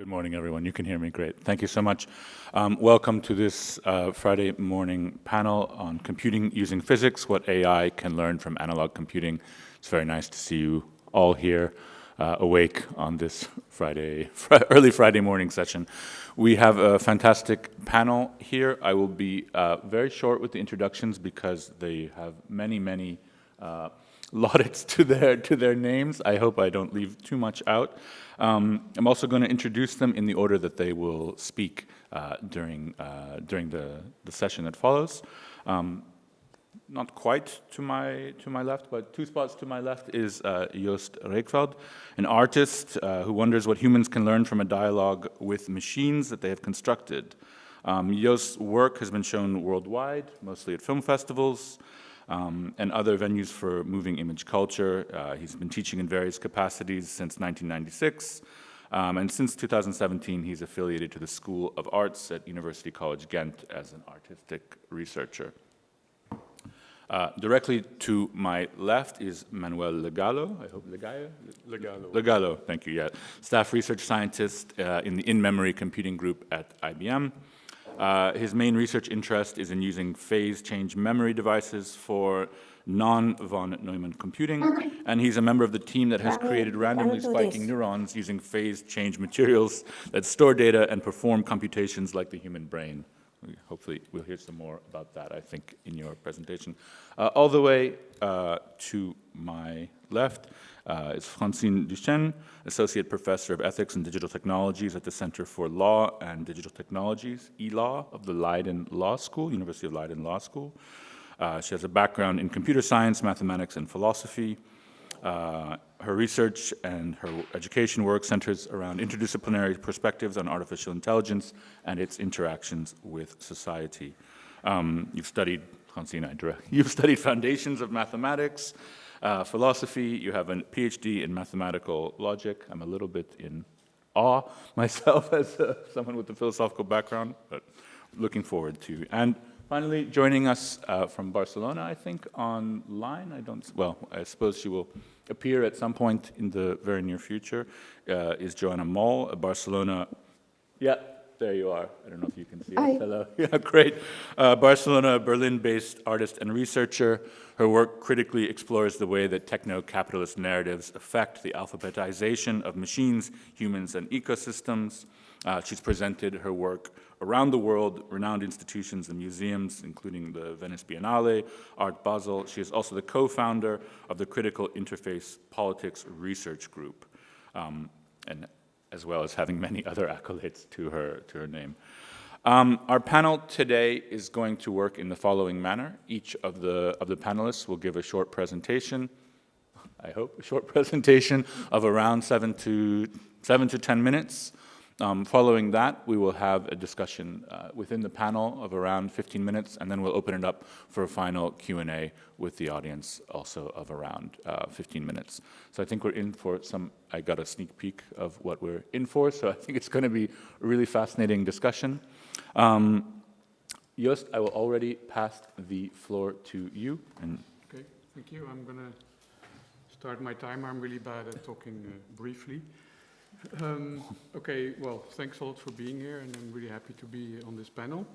Good morning, everyone. You can hear me great. Thank you so much. Welcome to this Friday morning panel on computing using physics, what AI can learn from analog computing. It's very nice to see you all here awake on this early Friday morning session. We have a fantastic panel here. I will be very short with the introductions because they have many laudits to their names. I hope I don't leave too much out. I'm also going to introduce them in the order that they will speak during the session that follows. Not quite to my left, but 2 spots to my left is Joost Reekveld, an artist who wonders what humans can learn from a dialogue with machines that they have constructed. Joost's work has been shown worldwide, mostly at film festivals, and other venues for moving image culture. He's been teaching in various capacities since 1996, and since 2017 he's affiliated to the School of Arts at University College Ghent as an artistic researcher. Directly to my left is Manuel Legallo. I hope Legallo, thank you, yeah. Staff research scientist in the in-memory computing group at IBM. His main research interest is in using phase change memory devices for non-von Neumann computing, and he's a member of the team that has created randomly spiking neurons using phase change materials that store data and perform computations like the human brain. Hopefully we'll hear some more about that, I think, in your presentation. All the way to my left is Francine Duchesne, Associate Professor of Ethics and Digital Technologies at the Center for Law and Digital Technologies, E-Law, of the Leiden Law School, University of Leiden Law School. She has a background in computer science, mathematics, and philosophy. Her research and her education work centers around interdisciplinary perspectives on artificial intelligence and its interactions with society. You've studied foundations of mathematics, philosophy. You have a PhD in mathematical logic. I'm a little bit in awe myself as someone with a philosophical background, but looking forward to. And finally, joining us from Barcelona, I think, online. I suppose she will appear at some point in the very near future, is Joanna Moll, a Barcelona. Yeah, there you are. I don't know if you can see us. Hello. Yeah, great. Barcelona, Berlin-based artist and researcher. Her work critically explores the way that techno-capitalist narratives affect the alphabetization of machines, humans, and ecosystems. She's presented her work around the world, renowned institutions and museums, including the Venice Biennale, Art Basel. She is also the co-founder of the Critical Interface Politics Research Group, and as well as having many other accolades to her name. Our panel today is going to work in the following manner. Each of the panelists will give a short presentation, I hope, a short presentation of around 7 to 10 minutes. Following that, we will have a discussion within the panel of around 15 minutes, and then we'll open it up for a final Q&A with the audience, also of around 15 minutes. So I think we're in for I got a sneak peek of what we're in for, so I think it's going to be a really fascinating discussion. Joost, I will already pass the floor to you. Okay, thank you. I'm going to start my timer. I'm really bad at talking briefly. Okay, well, thanks a lot for being here, and I'm really happy to be on this panel.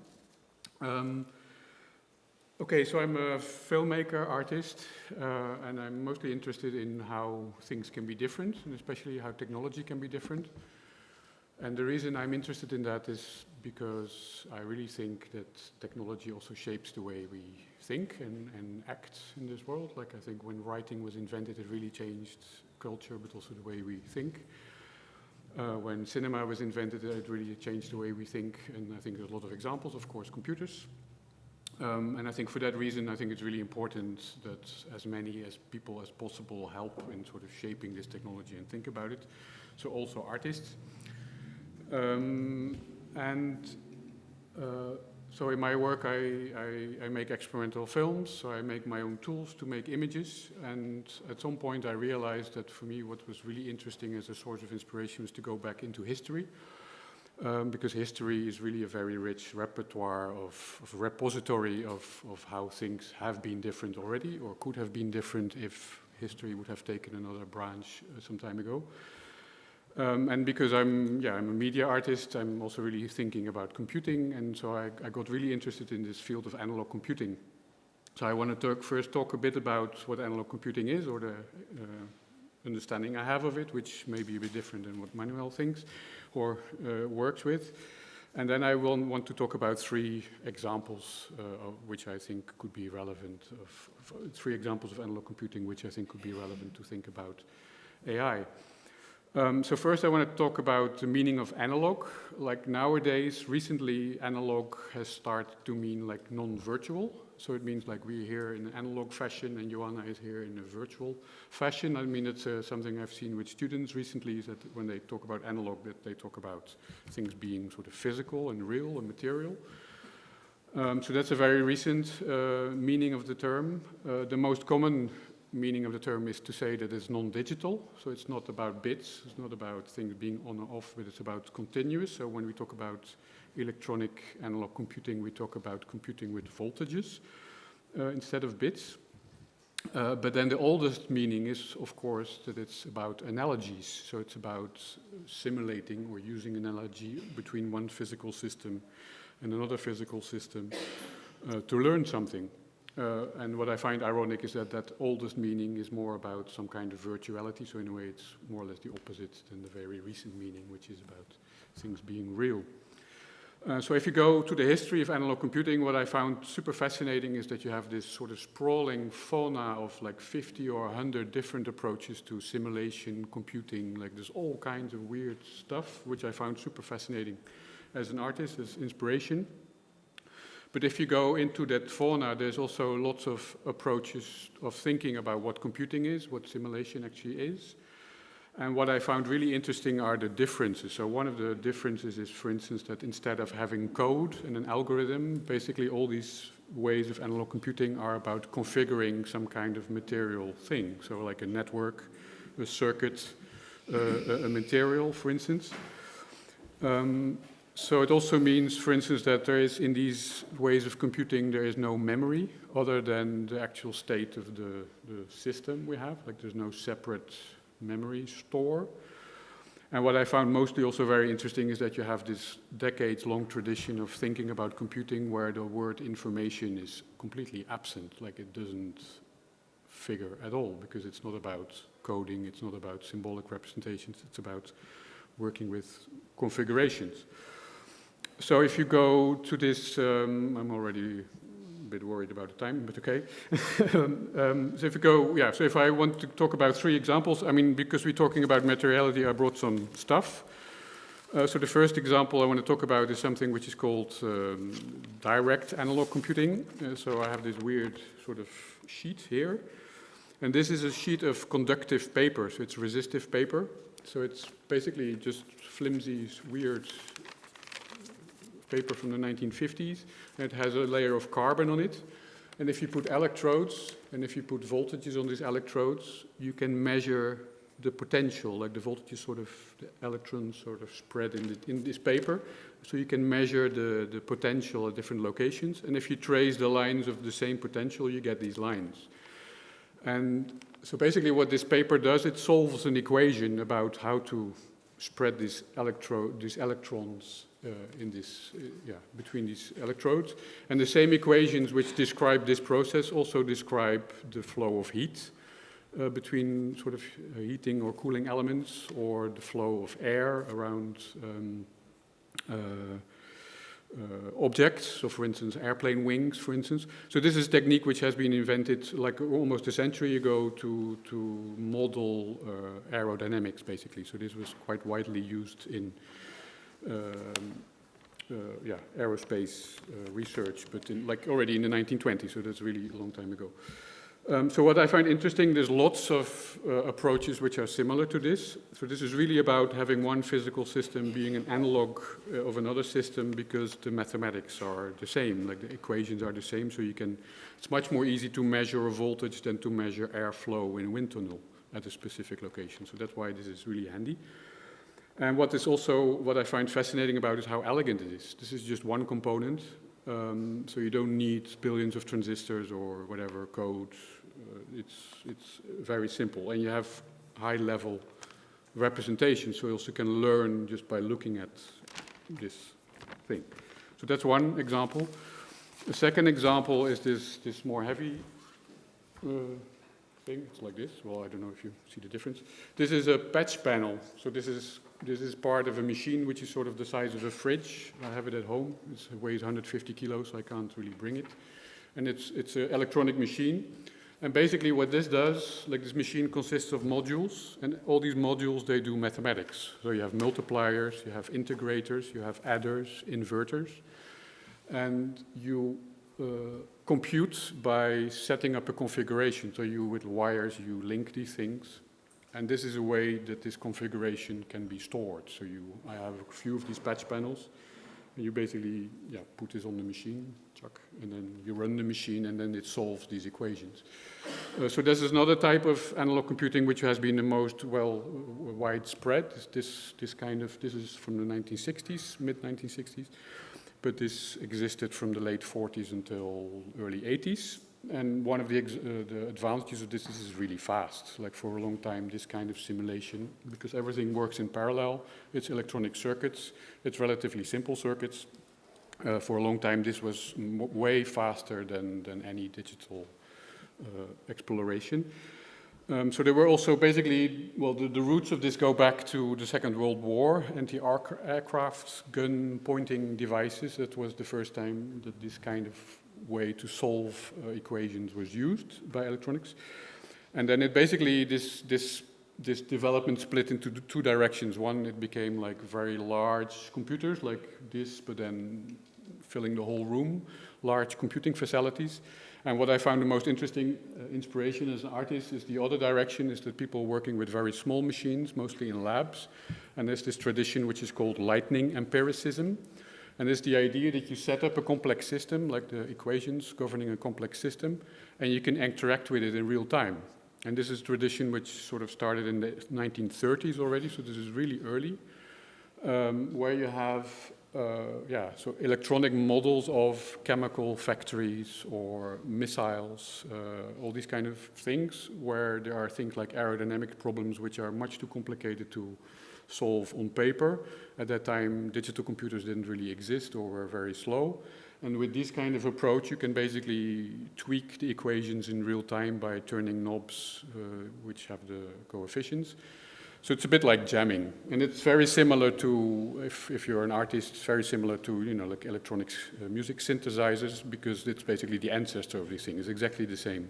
Okay, so I'm a filmmaker, artist, and I'm mostly interested in how things can be different, and especially how technology can be different. And the reason I'm interested in that is because I really think that technology also shapes the way we think and act in this world. Like, I think when writing was invented, it really changed culture, but also the way we think. When cinema was invented, it really changed the way we think, and I think there's a lot of examples, of course, computers. And I think for that reason, I think it's really important that as many as people as possible help in sort of shaping this technology and think about it. So also artists. So in my work, I make experimental films, so I make my own tools to make images, and at some point I realized that for me what was really interesting as a source of inspiration was to go back into history, because history is really a very rich repertoire of repository of how things have been different already, or could have been different if history would have taken another branch some time ago. And because I'm a media artist, I'm also really thinking about computing, and so I got really interested in this field of analog computing. So I want to first talk a bit about what analog computing is, or the understanding I have of it, which may be a bit different than what Manuel thinks or works with. And then I will want to talk about three examples which I think could be relevant, three examples of analog computing which I think could be relevant to think about AI. So first I want to talk about the meaning of analog. Like nowadays, recently, analog has started to mean like non-virtual. So it means like we're here in an analog fashion and Joanna is here in a virtual fashion. I mean, it's something I've seen with students recently, is that when they talk about analog, that they talk about things being sort of physical and real and material. So that's a very recent meaning of the term. The most common meaning of the term is to say that it's non-digital, so it's not about bits, it's not about things being on or off, but it's about continuous. So when we talk about electronic analog computing, we talk about computing with voltages instead of bits. But then the oldest meaning is, of course, that it's about analogies. So it's about simulating or using an analogy between one physical system and another physical system to learn something. And what I find ironic is that that oldest meaning is more about some kind of virtuality, so in a way it's more or less the opposite than the very recent meaning, which is about things being real. So if you go to the history of analog computing, what I found super fascinating is that you have this sort of sprawling fauna of like 50 or 100 different approaches to simulation computing. Like there's all kinds of weird stuff, which I found super fascinating as an artist, as inspiration. But if you go into that fauna, there's also lots of approaches of thinking about what computing is, what simulation actually is. And what I found really interesting are the differences. So one of the differences is, for instance, that instead of having code and an algorithm, basically all these ways of analog computing are about configuring some kind of material thing. So like a network, a circuit, a material, for instance. So it also means, for instance, that there is, in these ways of computing, there is no memory other than the actual state of the system we have. Like there's no separate memory store. And what I found mostly also very interesting is that you have this decades-long tradition of thinking about computing where the word information is completely absent, like it doesn't figure at all, because it's not about coding, it's not about symbolic representations, it's about working with configurations. So if you go to this, I'm already a bit worried about the time, but okay. So if you go, so if I want to talk about three examples, I mean, because we're talking about materiality, I brought some stuff. So the first example I want to talk about is something which is called direct analog computing. So I have this weird sort of sheet here. And this is a sheet of conductive paper, so it's resistive paper. So it's basically just flimsy, weird paper from the 1950s. And it has a layer of carbon on it. And if you put electrodes, and if you put voltages on these electrodes, you can measure the potential, like the voltages sort of, the electrons sort of spread in this paper. So you can measure the potential at different locations. And if you trace the lines of the same potential, you get these lines. And so basically what this paper does, it solves an equation about how to spread these electrons between these electrodes. And the same equations which describe this process also describe the flow of heat between sort of heating or cooling elements, or the flow of air around objects, so for instance airplane wings, for instance. So this is a technique which has been invented like almost a century ago to model aerodynamics, basically. So this was quite widely used in aerospace research, but already in the 1920s, so that's really a long time ago. So what I find interesting, there's lots of approaches which are similar to this. So this is really about having one physical system being an analog of another system, because the mathematics are the same, like the equations are the same, so it's much more easy to measure a voltage than to measure airflow in a wind tunnel at a specific location. So that's why this is really handy. And what I find fascinating about is how elegant it is. This is just one component, so you don't need billions of transistors or whatever code. It's very simple, and you have high level representation, so you also can learn just by looking at this thing. So that's one example. The second example is this more heavy thing. It's like this. Well, I don't know if you see the difference. This is a patch panel. So this is part of a machine which is sort of the size of a fridge. I have it at home. It weighs 150 kilos, so I can't really bring it. And it's an electronic machine. And basically what this does, like this machine consists of modules, and all these modules, they do mathematics. So you have multipliers, you have integrators, you have adders, inverters, and you compute by setting up a configuration. So you, with wires, you link these things, and this is a way that this configuration can be stored. So I have a few of these patch panels, and you basically put this on the machine, and then you run the machine, and then it solves these equations. So this is another type of analog computing which has been the most widespread. This is from the 1960s, mid-1960s, but this existed from the late 40s until early 80s. And one of the advantages of this is it's really fast. Like for a long time, this kind of simulation, because everything works in parallel. It's electronic circuits. It's relatively simple circuits. For a long time, this was way faster than any digital exploration. So there were also basically, the roots of this go back to the Second World War, anti-aircraft gun pointing devices. That was the first time that this kind of way to solve equations was used by electronics. And then it basically, this development split into two directions. One, it became like very large computers like this, but then filling the whole room, large computing facilities. And what I found the most interesting inspiration as an artist is the other direction, is that people working with very small machines, mostly in labs. And there's this tradition which is called lightning empiricism. And it's the idea that you set up a complex system, like the equations governing a complex system, and you can interact with it in real time. And this is a tradition which sort of started in the 1930s already, so this is really early, where you have so electronic models of chemical factories or missiles, all these kind of things, where there are things like aerodynamic problems which are much too complicated to solve on paper. At that time, digital computers didn't really exist or were very slow. And with this kind of approach, you can basically tweak the equations in real time by turning knobs which have the coefficients. So it's a bit like jamming, and it's very similar to, if you're an artist, it's very similar to, like electronic music synthesizers, because it's basically the ancestor of these things. It's exactly the same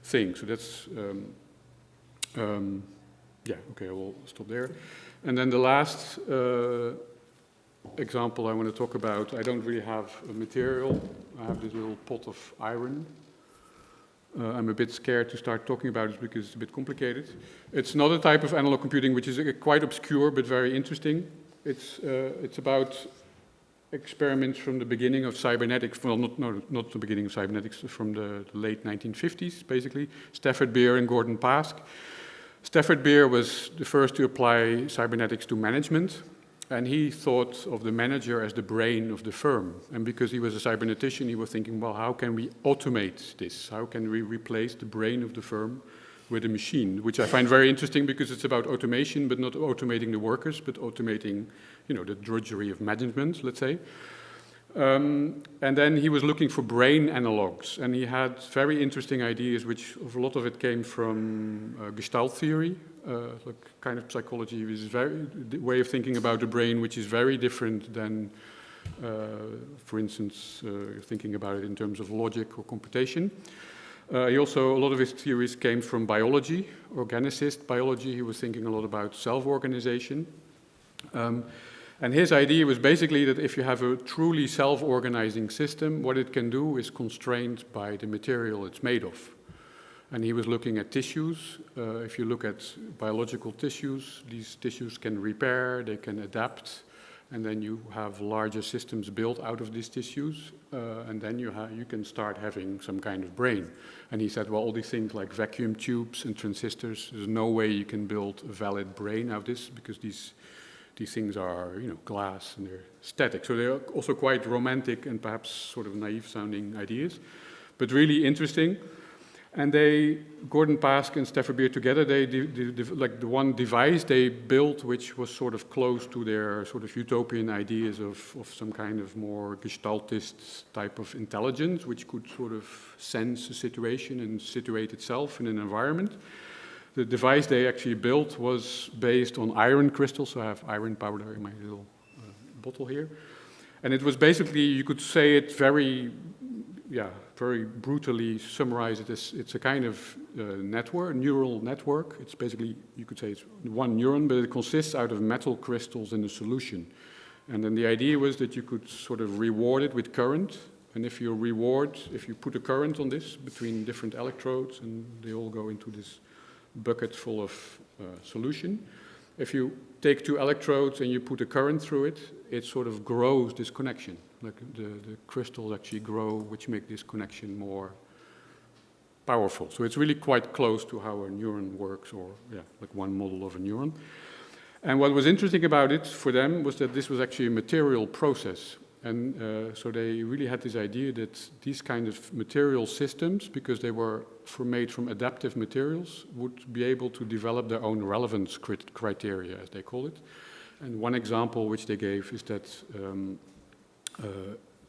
thing. So that's, okay, I will stop there. And then the last example I want to talk about, I don't really have a material. I have this little pot of iron. I'm a bit scared to start talking about it because it's a bit complicated. It's another type of analog computing which is quite obscure but very interesting. It's about experiments from the beginning of cybernetics. Well, not the beginning of cybernetics, from the late 1950s, basically. Stafford Beer and Gordon Pask. Stafford Beer was the first to apply cybernetics to management. And he thought of the manager as the brain of the firm. And because he was a cybernetician, he was thinking, well, how can we automate this? How can we replace the brain of the firm with a machine? Which I find very interesting because it's about automation, but not automating the workers, but automating, the drudgery of management, let's say. And then he was looking for brain analogs, and he had very interesting ideas, which a lot of it came from Gestalt theory, like kind of psychology, which is the way of thinking about the brain, which is very different than, for instance, thinking about it in terms of logic or computation. A lot of his theories came from biology, organicist biology. He was thinking a lot about self-organization. And his idea was basically that if you have a truly self-organizing system, what it can do is constrained by the material it's made of. And he was looking at tissues. If you look at biological tissues, these tissues can repair, they can adapt, and then you have larger systems built out of these tissues, and then you can start having some kind of brain. And he said, well, all these things like vacuum tubes and transistors, there's no way you can build a valid brain out of this, because these things are, glass, and they're static. So they're also quite romantic and perhaps sort of naive-sounding ideas, but really interesting. And Gordon Pask and Stafford Beer together, like the one device they built, which was sort of close to their sort of utopian ideas of some kind of more gestaltist type of intelligence, which could sort of sense a situation and situate itself in an environment. The device they actually built was based on iron crystals, so I have iron powder in my little bottle here. And it was basically, you could say it very brutally summarize it as it's a kind of neural network. It's basically, you could say it's one neuron, but it consists out of metal crystals in a solution. And then the idea was that you could sort of reward it with current. And if you put a current on this between different electrodes, and they all go into this bucket full of solution. If you take two electrodes and you put a current through it, it sort of grows this connection. Like the crystals actually grow, which make this connection more powerful. So it's really quite close to how a neuron works, or like one model of a neuron. And what was interesting about it for them was that this was actually a material process. And so they really had this idea that these kind of material systems, because they were made from adaptive materials, would be able to develop their own relevance criteria, as they call it. And one example which they gave is that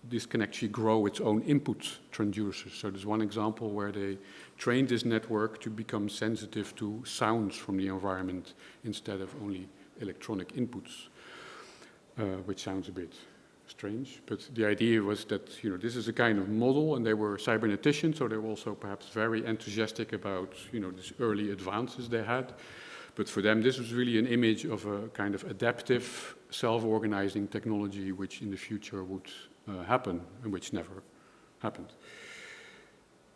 this can actually grow its own input transducers. So there's one example where they trained this network to become sensitive to sounds from the environment instead of only electronic inputs, which sounds a bit strange. But the idea was that this is a kind of model, and they were cyberneticians, so they were also perhaps very enthusiastic about these early advances they had. But for them, this was really an image of a kind of adaptive, self-organizing technology which in the future would happen, and which never happened.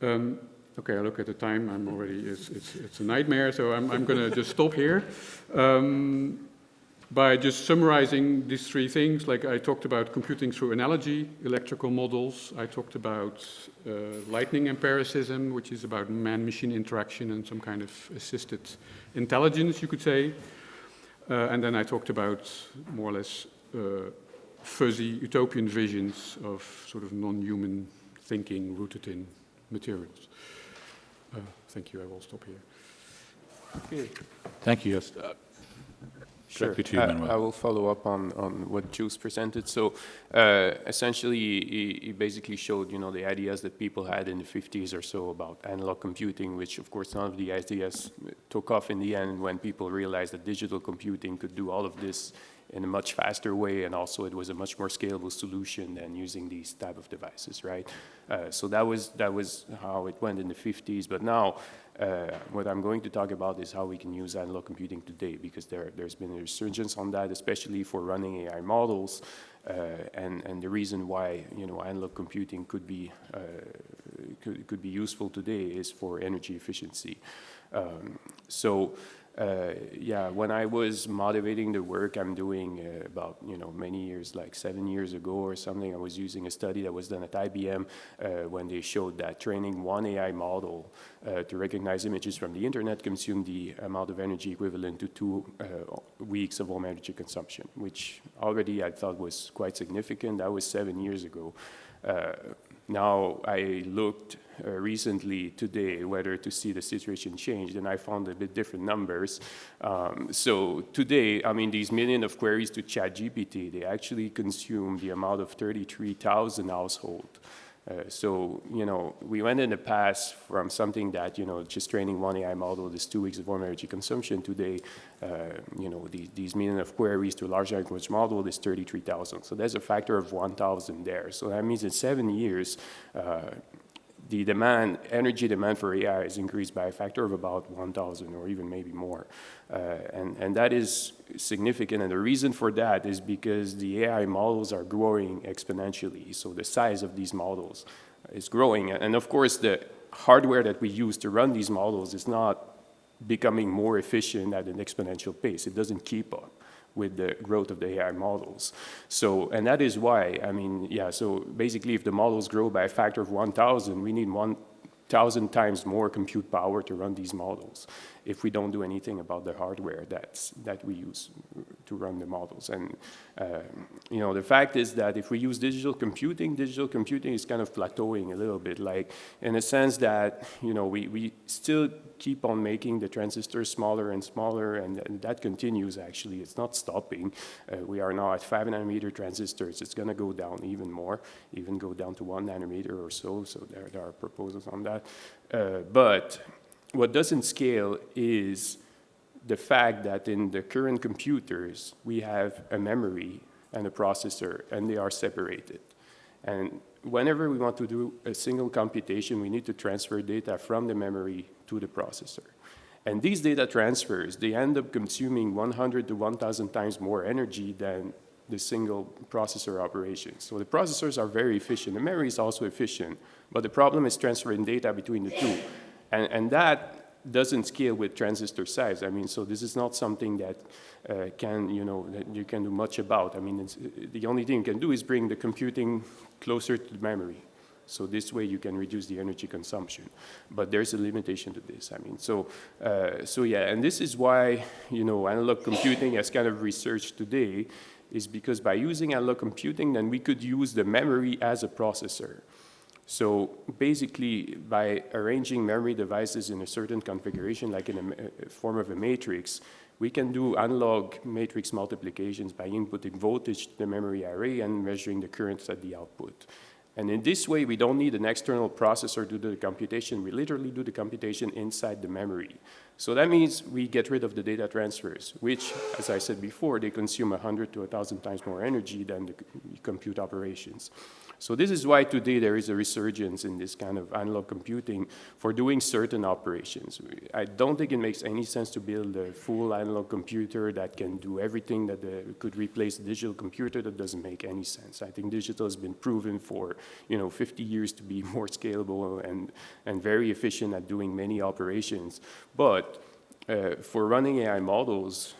Okay, I look at the time. I'm already. It's a nightmare. So I'm going to just stop here. By just summarizing these three things, like I talked about computing through analogy, electrical models. I talked about lightning empiricism, which is about man-machine interaction and some kind of assisted intelligence, you could say. And then I talked about more or less fuzzy utopian visions of sort of non-human thinking rooted in materials. Thank you. I will stop here. Okay. Thank you. Yes. Sure. To you, Manuel. I will follow up on what Jules presented. So essentially, he basically showed, the ideas that people had in the 50s or so about analog computing, which of course none of the ideas took off in the end when people realized that digital computing could do all of this in a much faster way, and also it was a much more scalable solution than using these type of devices, right? So that was how it went in the 50s. But now, what I'm going to talk about is how we can use analog computing today, because there's been a resurgence on that, especially for running AI models, and the reason why analog computing could be useful today is for energy efficiency. When I was motivating the work I'm doing about many years, like 7 years ago or something, I was using a study that was done at IBM when they showed that training one AI model to recognize images from the internet consumed the amount of energy equivalent to 2 weeks of home energy consumption, which already I thought was quite significant. That was 7 years ago. Now I looked recently today whether to see the situation changed, and I found a bit different numbers. So today, these million of queries to ChatGPT, they actually consume the amount of 33,000 households. We went in the past from something that, just training one AI model is 2 weeks of home energy consumption. Today, these million of queries to a large language model is 33,000. So there's a factor of 1,000 there. So that means in 7 years, the energy demand for AI is increased by a factor of about 1,000 or even maybe more. And that is significant. And the reason for that is because the AI models are growing exponentially. So the size of these models is growing. And of course, the hardware that we use to run these models is not becoming more efficient at an exponential pace. It doesn't keep up with the growth of the AI models. So, and that is why, so basically if the models grow by a factor of 1,000, we need 1,000 times more compute power to run these models if we don't do anything about the hardware that we use run the models. And you know, the fact is that if we use digital computing is kind of plateauing a little bit, like in a sense that, you know, we still keep on making the transistors smaller and smaller, and that continues actually. It's not stopping. We are now at 5 nanometer transistors. It's going to go down even more, even go down to 1 nanometer or so. So there are proposals on that. But what doesn't scale is the fact that in the current computers, we have a memory and a processor, and they are separated. And whenever we want to do a single computation, we need to transfer data from the memory to the processor. And these data transfers, they end up consuming 100 to 1,000 times more energy than the single processor operations. So the processors are very efficient. The memory is also efficient, but the problem is transferring data between the two. And that doesn't scale with transistor size. I mean, so this is not something that that you can do much about. I mean, the only thing you can do is bring the computing closer to the memory. So this way you can reduce the energy consumption. But there's a limitation to this. I mean, so yeah, and this is why, you know, analog computing as kind of research today is because by using analog computing, then we could use the memory as a processor. So basically, by arranging memory devices in a certain configuration, like in a form of a matrix, we can do analog matrix multiplications by inputting voltage to the memory array and measuring the currents at the output. And in this way, we don't need an external processor to do the computation. We literally do the computation inside the memory. So that means we get rid of the data transfers, which, as I said before, they consume 100 to 1,000 times more energy than the compute operations. So this is why today there is a resurgence in this kind of analog computing for doing certain operations. I don't think it makes any sense to build a full analog computer that can do everything that could replace a digital computer. That doesn't make any sense. I think digital has been proven for 50 years to be more scalable and very efficient at doing many operations. But for running AI models,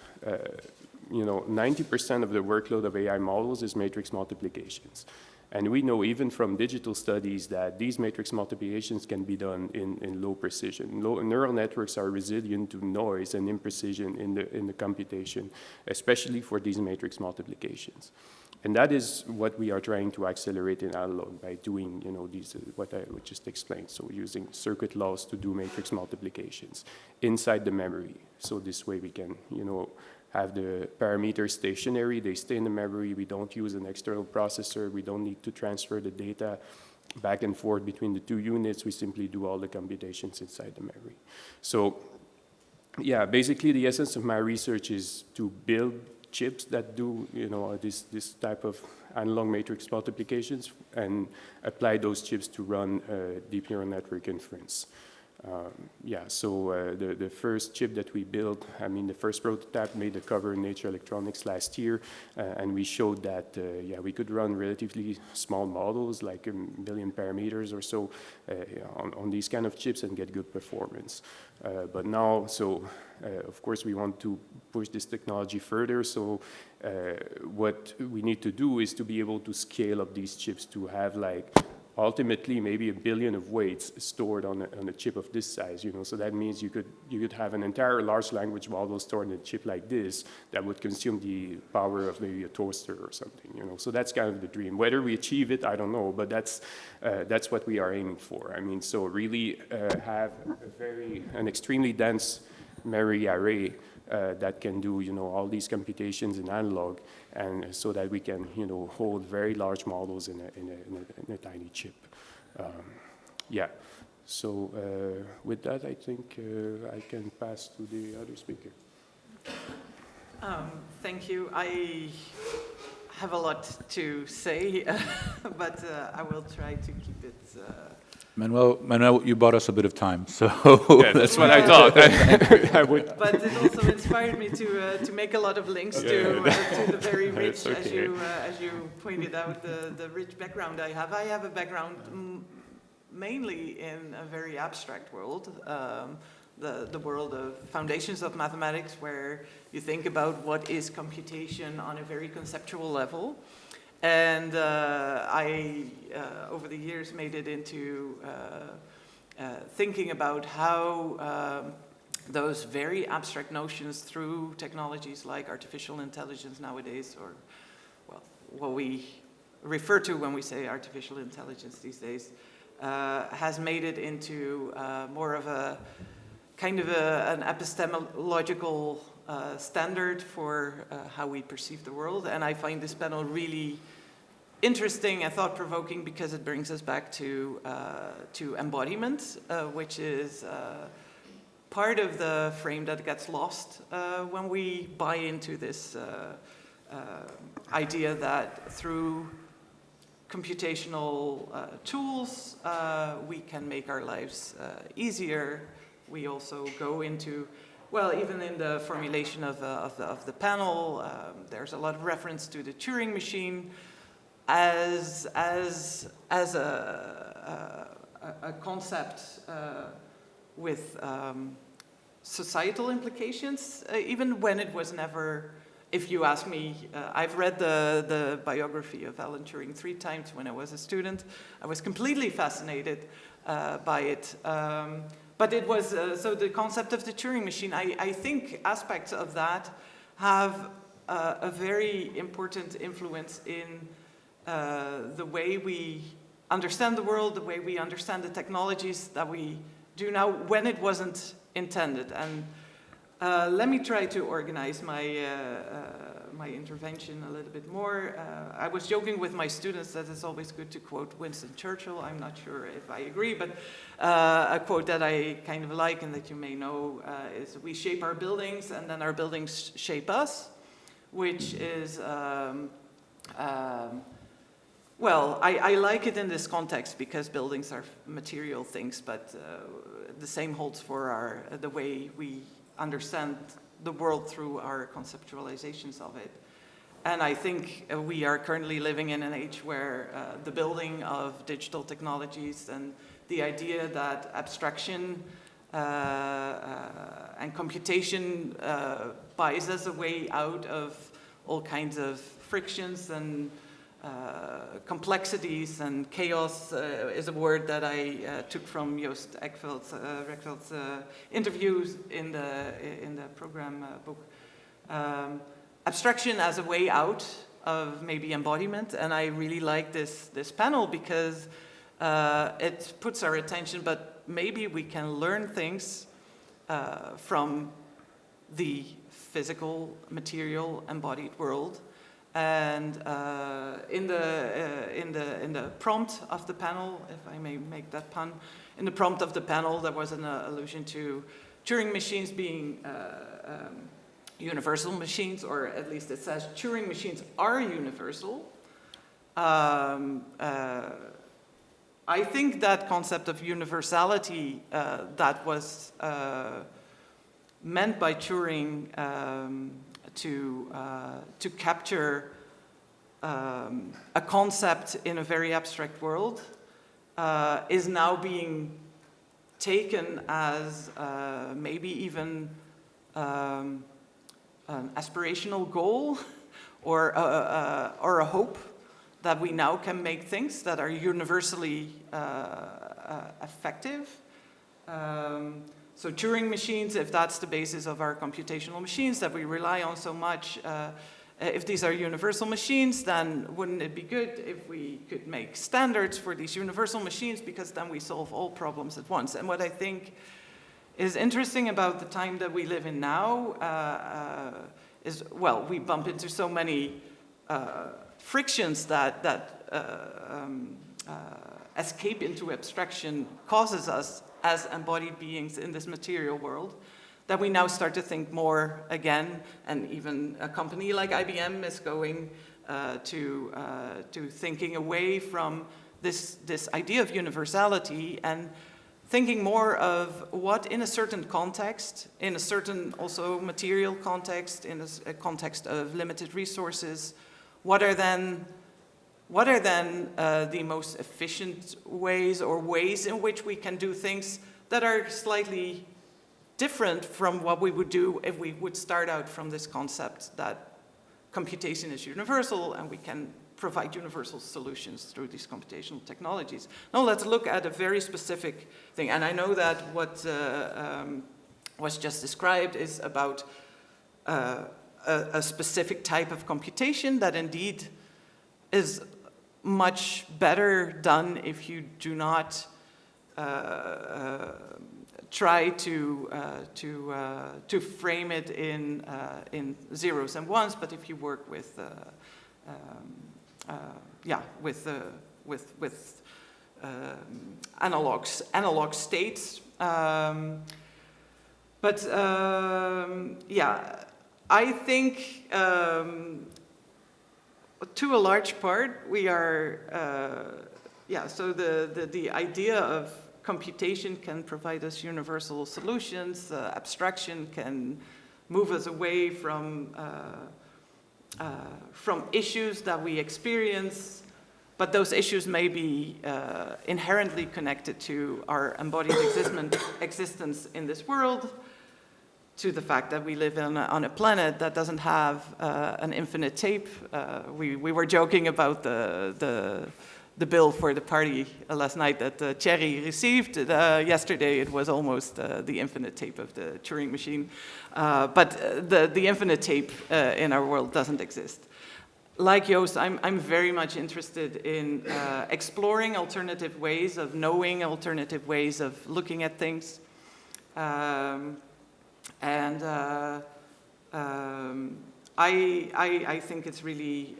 90% of the workload of AI models is matrix multiplications. And we know even from digital studies that these matrix multiplications can be done in low precision. Neural networks are resilient to noise and imprecision in the computation, especially for these matrix multiplications. And that is what we are trying to accelerate in analog by doing, these, what I just explained. So using circuit laws to do matrix multiplications inside the memory. So this way we can, have the parameters stationary, they stay in the memory, we don't use an external processor, we don't need to transfer the data back and forth between the two units, we simply do all the computations inside the memory. So yeah, basically the essence of my research is to build chips that do, this type of analog matrix multiplications and apply those chips to run deep neural network inference. So the first chip that we built, the first prototype made the cover in Nature Electronics last year, and we showed that, we could run relatively small models, like 1 billion parameters or so, on these kind of chips and get good performance. But now, of course, we want to push this technology further, so what we need to do is to be able to scale up these chips to have, ultimately maybe 1 billion of weights stored on a chip of this size, So that means you could have an entire large language model stored in a chip like this that would consume the power of maybe a toaster or something, So that's kind of the dream. Whether we achieve it, I don't know, but that's what we are aiming for. So really have an extremely dense memory array that can do, all these computations in analog, and so that we can, hold very large models in a tiny chip. So with that, I think I can pass to the other speaker. Thank you. I have a lot to say, but I will try to keep it. Manuel, you bought us a bit of time, so yeah, that's what I thought. I would. But it also inspired me to make a lot of links to the very rich, okay. as you pointed out, the rich background I have. I have a background mainly in a very abstract world, the world of foundations of mathematics, where you think about what is computation on a very conceptual level. And I, over the years, made it into thinking about how those very abstract notions through technologies like artificial intelligence nowadays, or, well, what we refer to when we say artificial intelligence these days, has made it into more of a kind of an epistemological standard for how we perceive the world. And I find this panel really interesting and thought-provoking because it brings us back to embodiment, which is part of the frame that gets lost when we buy into this idea that through computational tools we can make our lives easier. We also go into, well, even in the formulation of the panel, there's a lot of reference to the Turing Machine as a concept with societal implications, even when it was never, if you ask me, I've read the biography of Alan Turing 3 times when I was a student. I was completely fascinated by it. But it was, so the concept of the Turing machine, I think aspects of that have a very important influence in the way we understand the world, the way we understand the technologies that we do now, when it wasn't intended. And let me try to organize my intervention a little bit more. I was joking with my students that it's always good to quote Winston Churchill. I'm not sure if I agree, but a quote that I kind of like and that you may know is, "We shape our buildings and then our buildings shape us," which is, well, I like it in this context because buildings are material things, but the same holds for the way we understand the world through our conceptualizations of it. And I think we are currently living in an age where the building of digital technologies and the idea that abstraction and computation buys us a way out of all kinds of frictions and complexities, and chaos is a word that I took from Joost Rekveld's interviews in the program book. Abstraction as a way out of maybe embodiment, and I really like this panel because it puts our attention, but maybe we can learn things from the physical, material, embodied world. And in the prompt of the panel, if I may make that pun, in the prompt of the panel, there was an allusion to Turing machines being universal machines, or at least it says Turing machines are universal. I think that concept of universality that was meant by Turing to capture a concept in a very abstract world is now being taken as maybe even an aspirational goal or a hope that we now can make things that are universally effective. So Turing machines, if that's the basis of our computational machines that we rely on so much, if these are universal machines, then wouldn't it be good if we could make standards for these universal machines, because then we solve all problems at once. And what I think is interesting about the time that we live in now is, well, we bump into so many frictions that escape into abstraction causes us as embodied beings in this material world, that we now start to think more again, and even a company like IBM is going to thinking away from this idea of universality and thinking more of what in a certain context, in a certain also material context, in a context of limited resources, what are then the most efficient ways or ways in which we can do things that are slightly different from what we would do if we would start out from this concept that computation is universal and we can provide universal solutions through these computational technologies. Now let's look at a very specific thing. And I know that what was just described is about a specific type of computation that indeed is much better done if you do not try to frame it in zeros and ones, but if you work with analog states. I think to a large part we are, so the idea of computation can provide us universal solutions, abstraction can move us away from issues that we experience, but those issues may be inherently connected to our embodied existence in this world, to the fact that we live on a planet that doesn't have an infinite tape. We were joking about the bill for the party last night that Thierry received. Yesterday it was almost the infinite tape of the Turing Machine. But the infinite tape in our world doesn't exist. Like Joost, I'm very much interested in exploring alternative ways of knowing, alternative ways of looking at things. I think it's really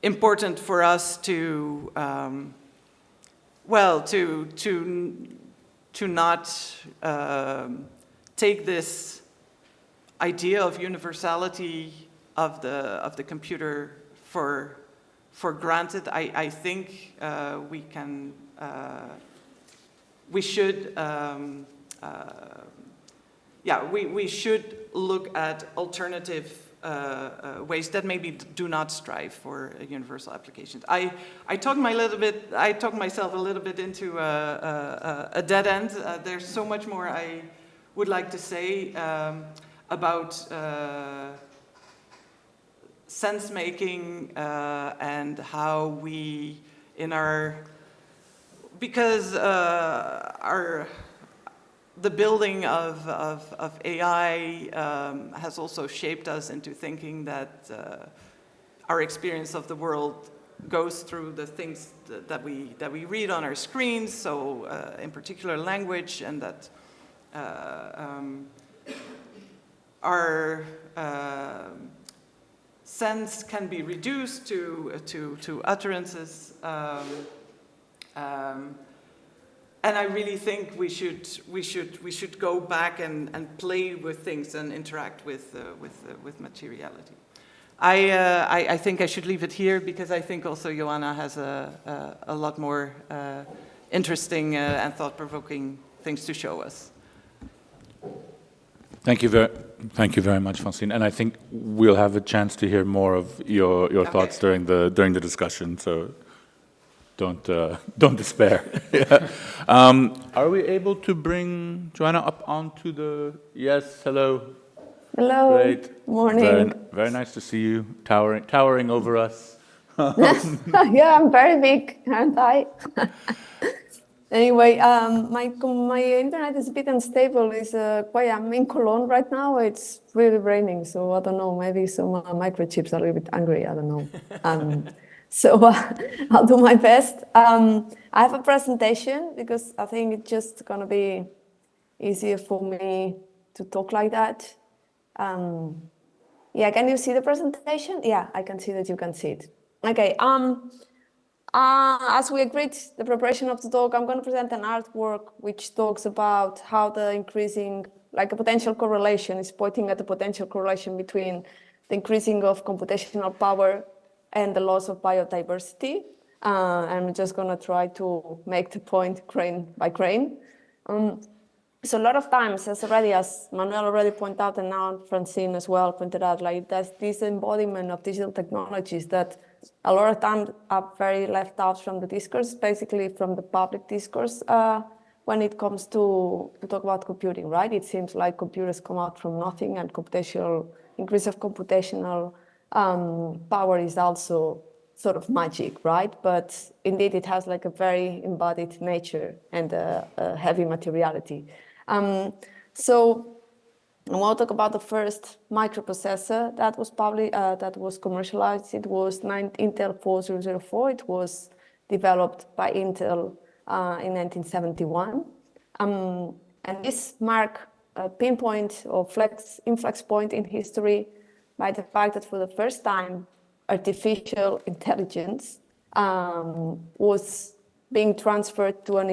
important for us to not take this idea of universality of the computer for granted. I think we should look at alternative ways that maybe do not strive for universal applications. I talked myself a little bit into a dead end. There's so much more I would like to say about sense making and how we the building of AI has also shaped us into thinking that our experience of the world goes through the things that we read on our screens, so in particular language, and that our sense can be reduced to utterances. And I really think we should go back and play with things and interact with materiality. I think I should leave it here because I think also Joanna has a lot more interesting and thought-provoking things to show us. Thank you very much, Francine. And I think we'll have a chance to hear more of your thoughts during the discussion. So don't despair. Yeah. Are we able to bring Joanna up onto the? Yes. Hello. Hello. Great. Morning. Very nice to see you, towering over us. Yeah, I'm very big, aren't I? Anyway, my internet is a bit unstable. I'm in Cologne right now. It's really raining, so I don't know. Maybe some microchips are a little bit angry. I don't know. So I'll do my best. I have a presentation because I think it's just gonna be easier for me to talk like that. Yeah, can you see the presentation? Yeah, I can see that you can see it. Okay. As we agreed, the preparation of the talk, I'm going to present an artwork which talks about how the increasing, like a potential correlation, is pointing at the potential correlation between the increasing of computational power and the loss of biodiversity. I'm just going to try to make the point crane by crane. So a lot of times, as Manuel already pointed out, and now Francine as well pointed out, like there's this embodiment of digital technologies that a lot of times are very left out from the discourse, basically from the public discourse, when it comes to talk about computing, right? It seems like computers come out from nothing, and increase of computational power is also sort of magic, right? But indeed, it has like a very embodied nature and a heavy materiality. So I want to talk about the first microprocessor that was commercialized. It was Intel 4004. It was developed by Intel in 1971. And this marked a pinpoint or inflex point in history by the fact that for the first time, artificial intelligence was being transferred to an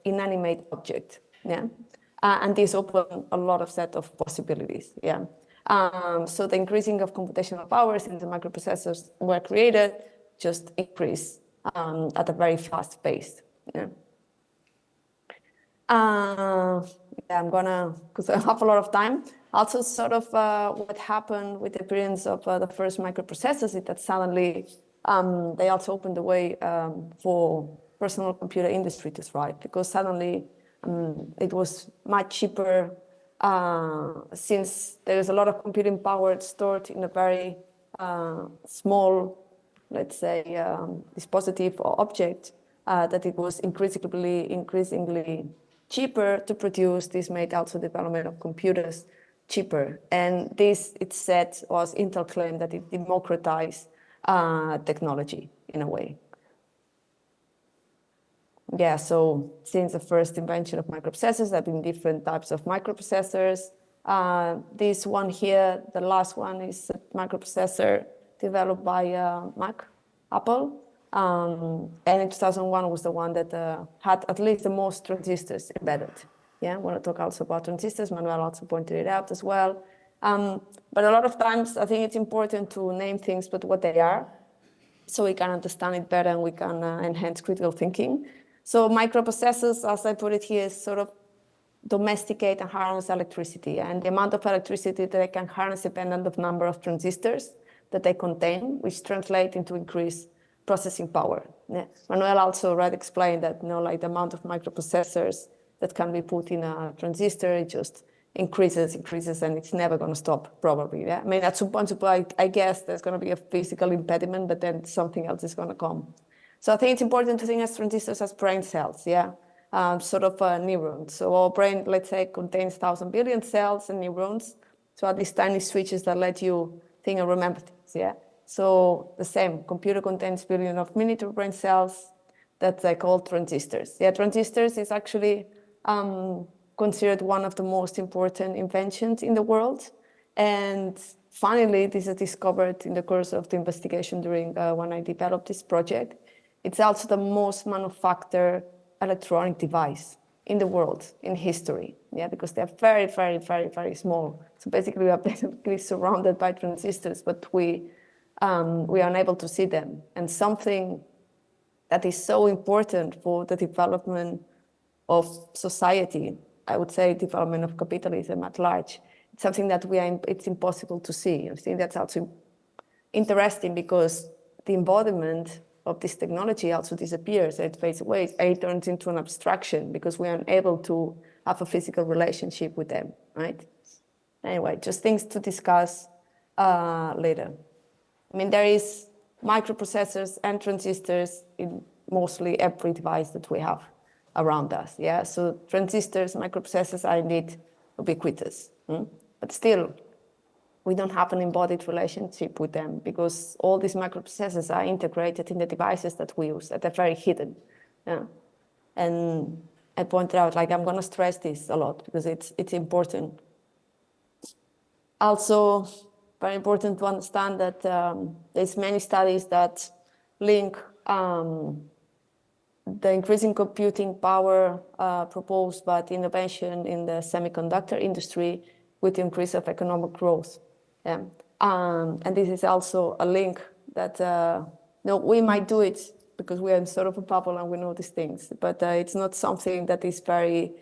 inanimate object. Yeah. And this opened a lot of set of possibilities. Yeah. So the increasing of computational powers in the microprocessors were created just increased at a very fast pace. Yeah. Yeah, I'm gonna, because I have a lot of time. Also, sort of what happened with the appearance of the first microprocessors is that suddenly they also opened the way for personal computer industry to thrive, because suddenly it was much cheaper since there is a lot of computing power stored in a very small, let's say, dispositive or object, that it was increasingly cheaper to produce. This made also development of computers cheaper. And this, it said, was Intel claimed that it democratized technology in a way. Yeah, so since the first invention of microprocessors, there have been different types of microprocessors. This one here, the last one, is a microprocessor developed by Apple. And in 2001 was the one that had at least the most transistors embedded. Yeah, I want to talk also about transistors. Manuel also pointed it out as well. But a lot of times, I think it's important to name things but what they are, so we can understand it better and we can enhance critical thinking. So microprocessors, as I put it here, is sort of domesticate and harness electricity. And the amount of electricity that they can harness dependent of number of transistors that they contain, which translate into increased processing power. Yeah. Manuel also explained that, like the amount of microprocessors that can be put in a transistor, it just increases, and it's never going to stop, probably. Yeah? I mean, at some point, I guess there's going to be a physical impediment, but then something else is going to come. So I think it's important to think of transistors as brain cells, yeah, sort of neurons. So our brain, let's say, contains 1,000 billion cells and neurons. So are these tiny switches that let you think and remember things, yeah. So the same, computer contains billions of miniature brain cells that they call transistors. Yeah, transistors is actually considered one of the most important inventions in the world. And finally, this is discovered in the course of the investigation during when I developed this project. It's also the most manufactured electronic device in the world, in history, yeah, because they're very, very, very, very small. So basically, we are basically surrounded by transistors, but we are unable to see them. And something that is so important for the development of society, I would say development of capitalism at large, it's something that it's impossible to see. I think that's also interesting because the embodiment of this technology also disappears. It fades away. It turns into an abstraction because we are unable to have a physical relationship with them, right? Anyway, just things to discuss later. I mean, there is microprocessors and transistors in mostly every device that we have around us, yeah? So transistors, microprocessors are indeed ubiquitous, but still, we don't have an embodied relationship with them because all these microprocessors are integrated in the devices that we use, that are very hidden. Yeah. And I pointed out, I'm going to stress this a lot because it's important. Also, very important to understand that there's many studies that link the increasing computing power proposed by the innovation in the semiconductor industry with the increase of economic growth. Yeah. And this is also a link that we might do it because we are in sort of a bubble and we know these things, but it's not something that is very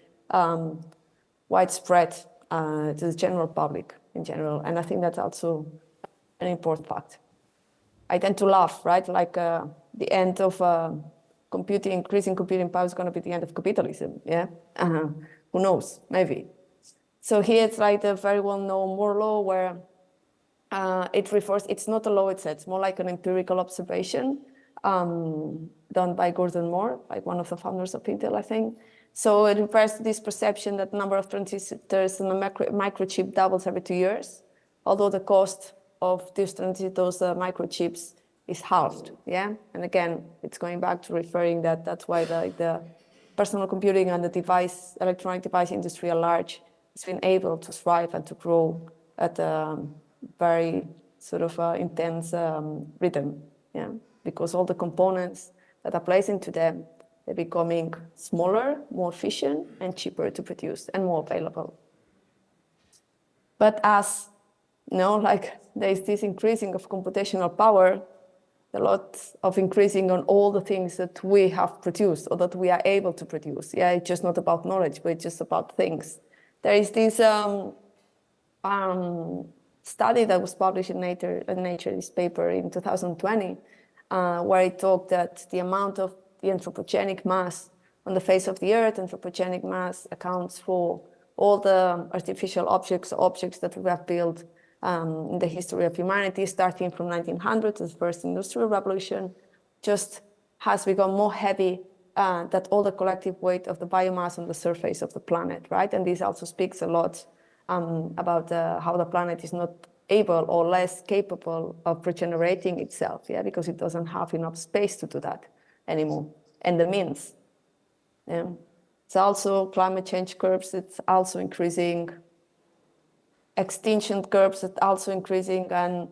widespread to the general public in general. And I think that's also an important fact. I tend to laugh, right? The end of increasing computing power is going to be the end of capitalism. Yeah. Who knows? Maybe. So here it's a very well-known Moore law where it refers, it's not a law, it's more like an empirical observation done by Gordon Moore, one of the founders of Intel, I think. So it refers to this perception that the number of transistors in a microchip doubles every 2 years, although the cost of these transistors, microchips, is halved. Yeah, and again, it's going back to referring that that's why the personal computing and the electronic device industry at large has been able to thrive and to grow at a very sort of intense rhythm. Yeah, because all the components that are placed into them, they're becoming smaller, more efficient, and cheaper to produce, and more available. But as like there's this increasing of computational power, a lot of increasing on all the things that we have produced or that we are able to produce. Yeah, it's just not about knowledge, but it's just about things. There is this study that was published in Nature, this paper in 2020, where it talked that the amount of the anthropogenic mass on the face of the earth, anthropogenic mass accounts for all the artificial objects that we have built in the history of humanity, starting from 1900, the first industrial revolution, just has become more heavy than all the collective weight of the biomass on the surface of the planet, right? And this also speaks a lot about how the planet is not able or less capable of regenerating itself, yeah, because it doesn't have enough space to do that anymore, and the means. Yeah. It's also climate change curves, it's also increasing. Extinction curves are also increasing. And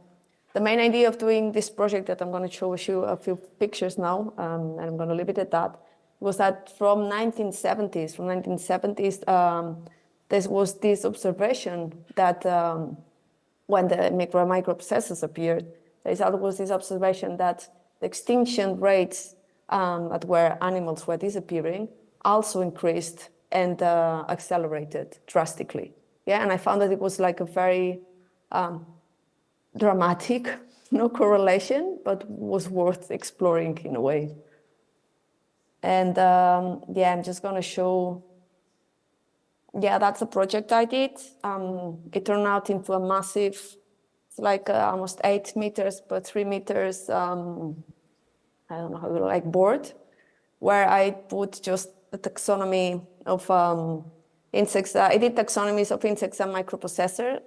the main idea of doing this project that I'm going to show you a few pictures now, and I'm going to leave it at that, was that from 1970s, there was this observation that when the microprocessors appeared, there was this observation that the extinction rates at where animals were disappearing also increased and accelerated drastically. Yeah, and I found that it was like a very dramatic, no correlation, but was worth exploring in a way. And yeah, I'm just going to show. Yeah, that's a project I did. It turned out into a massive, it's like almost 8 meters by 3 meters. I don't know how you like board, where I put just a taxonomy of insects. I did taxonomies of insects and microprocessor,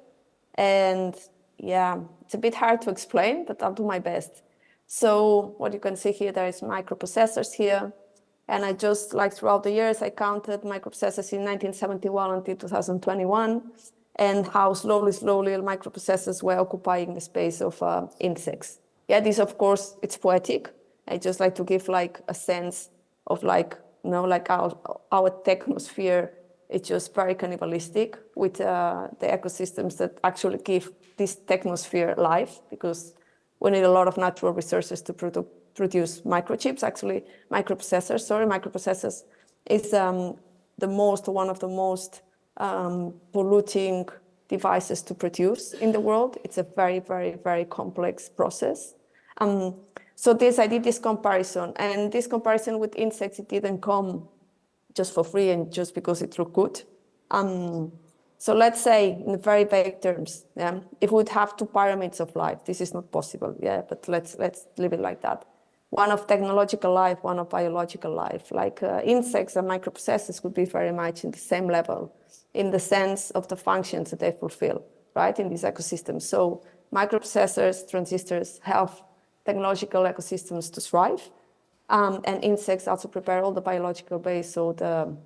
and yeah, it's a bit hard to explain, but I'll do my best. So what you can see here, there is microprocessors here, and I just, like throughout the years, I counted microprocessors in 1971 until 2021, and how slowly microprocessors were occupying the space of insects. Yeah, this, of course, it's poetic. I just like to give like a sense of like, like our technosphere, it's just very cannibalistic with the ecosystems that actually give this technosphere life, because we need a lot of natural resources to produce microchips. Actually, microprocessors is one of the most polluting devices to produce in the world. It's a very, very, very complex process. So I did this comparison, and this comparison with insects, it didn't come just for free and just because it looked good. So let's say, in very vague terms, yeah, if we would have 2 pyramids of life, this is not possible, yeah, but let's leave it like that. One of technological life, one of biological life. Like insects and microprocessors could be very much in the same level, in the sense of the functions that they fulfill, right, in these ecosystems. So microprocessors, transistors have technological ecosystems to thrive. And insects also prepare all the biological base so the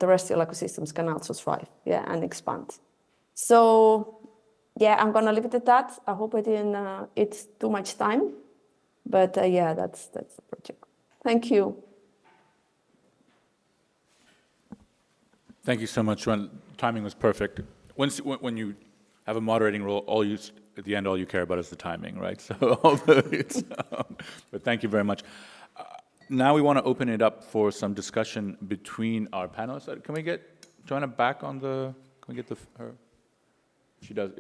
terrestrial ecosystems can also thrive, yeah, and expand. So, yeah, I'm going to leave it at that. I hope I didn't eat too much time. But yeah, that's the project. Thank you. Thank you so much, Joan. Timing was perfect. When you have a moderating role, at the end, all you care about is the timing, right? So, but thank you very much. Now we want to open it up for some discussion between our panelists. Can we get Joanna back on the? Can we get her? She does.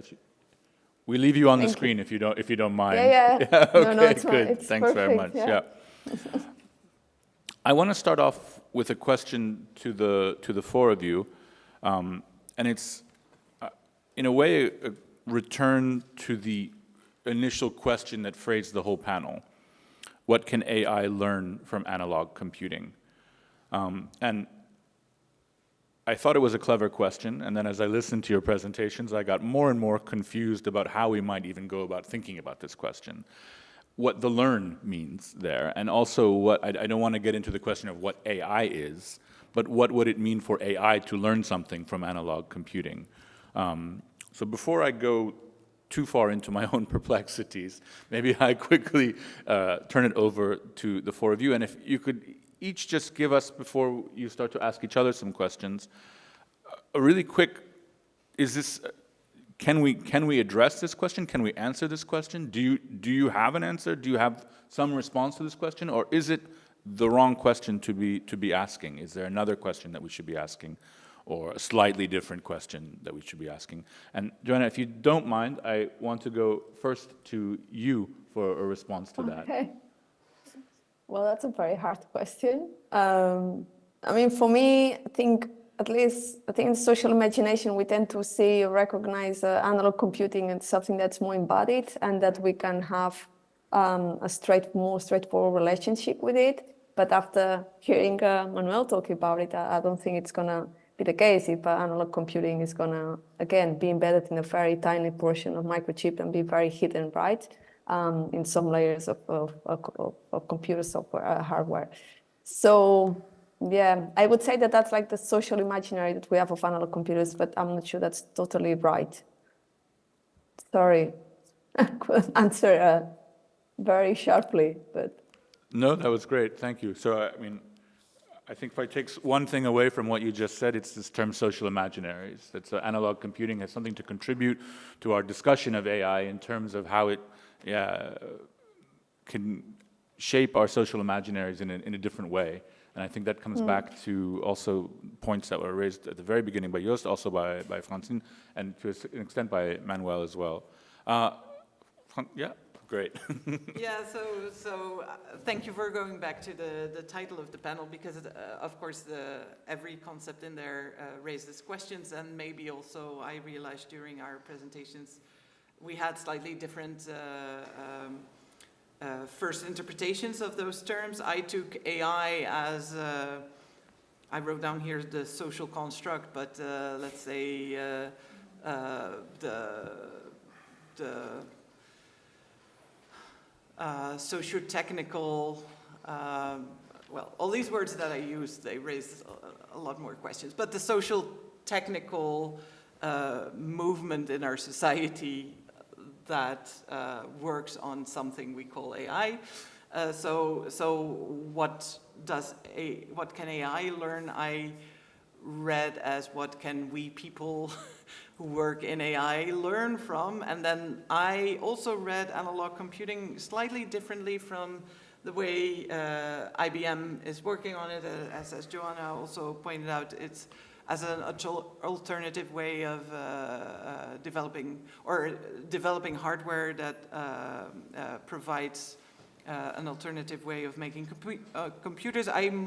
We leave you on the screen if you don't mind. Yeah. Okay, no, it's good. It's Thanks perfect, very much. Yeah. I want to start off with a question to the 4 of you, and it's in a way a return to the initial question that phrased the whole panel. What can AI learn from analog computing? And I thought it was a clever question, and then as I listened to your presentations, I got more and more confused about how we might even go about thinking about this question. What the learn means there, and also what, I don't want to get into the question of what AI is, but what would it mean for AI to learn something from analog computing? So before I go too far into my own perplexities, maybe I quickly turn it over to the four of you, and if you could each just give us, before you start to ask each other some questions, a really quick, is this, can we address this question? Can we answer this question? Do you have an answer? Do you have some response to this question? Or is it the wrong question to be asking? Is there another question that we should be asking? Or a slightly different question that we should be asking? And Joanna, if you don't mind, I want to go first to you for a response to that. Okay. Well, that's a very hard question. I mean, for me, I think in social imagination, we tend to see or recognize analog computing as something that's more embodied and that we can have a more straightforward relationship with it. But after hearing Manuel talk about it, I don't think it's going to be the case if analog computing is going to, again, be embedded in a very tiny portion of microchip and be very hidden, right? In some layers of computer software, hardware. So, yeah, I would say that that's like the social imaginary that we have of analog computers, but I'm not sure that's totally right. Sorry, I couldn't answer very sharply, but. No, that was great, thank you. So, I mean, I think if I take one thing away from what you just said, it's this term social imaginaries. That analog computing has something to contribute to our discussion of AI in terms of how it can shape our social imaginaries in a different way. And I think that comes back to also points that were raised at the very beginning by Joost, also by Francine, and to an extent by Manuel as well. Yeah, great. Yeah, so thank you for going back to the title of the panel, because of course every concept in there raises questions, and maybe also I realized during our presentations we had slightly different first interpretations of those terms. I took AI as, I wrote down here the social construct, but let's say the socio-technical, well, all these words that I used, they raise a lot more questions, but the social technical movement in our society that works on something we call AI. So what can AI learn? I read as what can we people who work in AI learn from, and then I also read analog computing slightly differently from the way IBM is working on it, as Joanna also pointed out. It's as an alternative way of developing hardware that provides an alternative way of making computers. I'm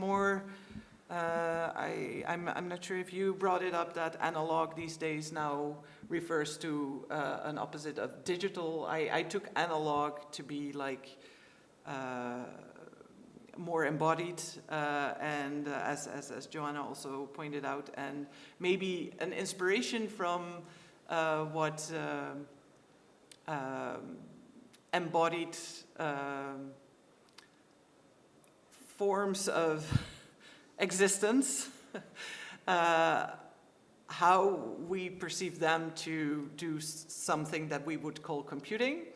not sure if you brought it up that analog these days now refers to an opposite of digital. I took analog to be like more embodied, and as Joanna also pointed out, and maybe an inspiration from what embodied forms of existence, how we perceive them to do something that we would call computing.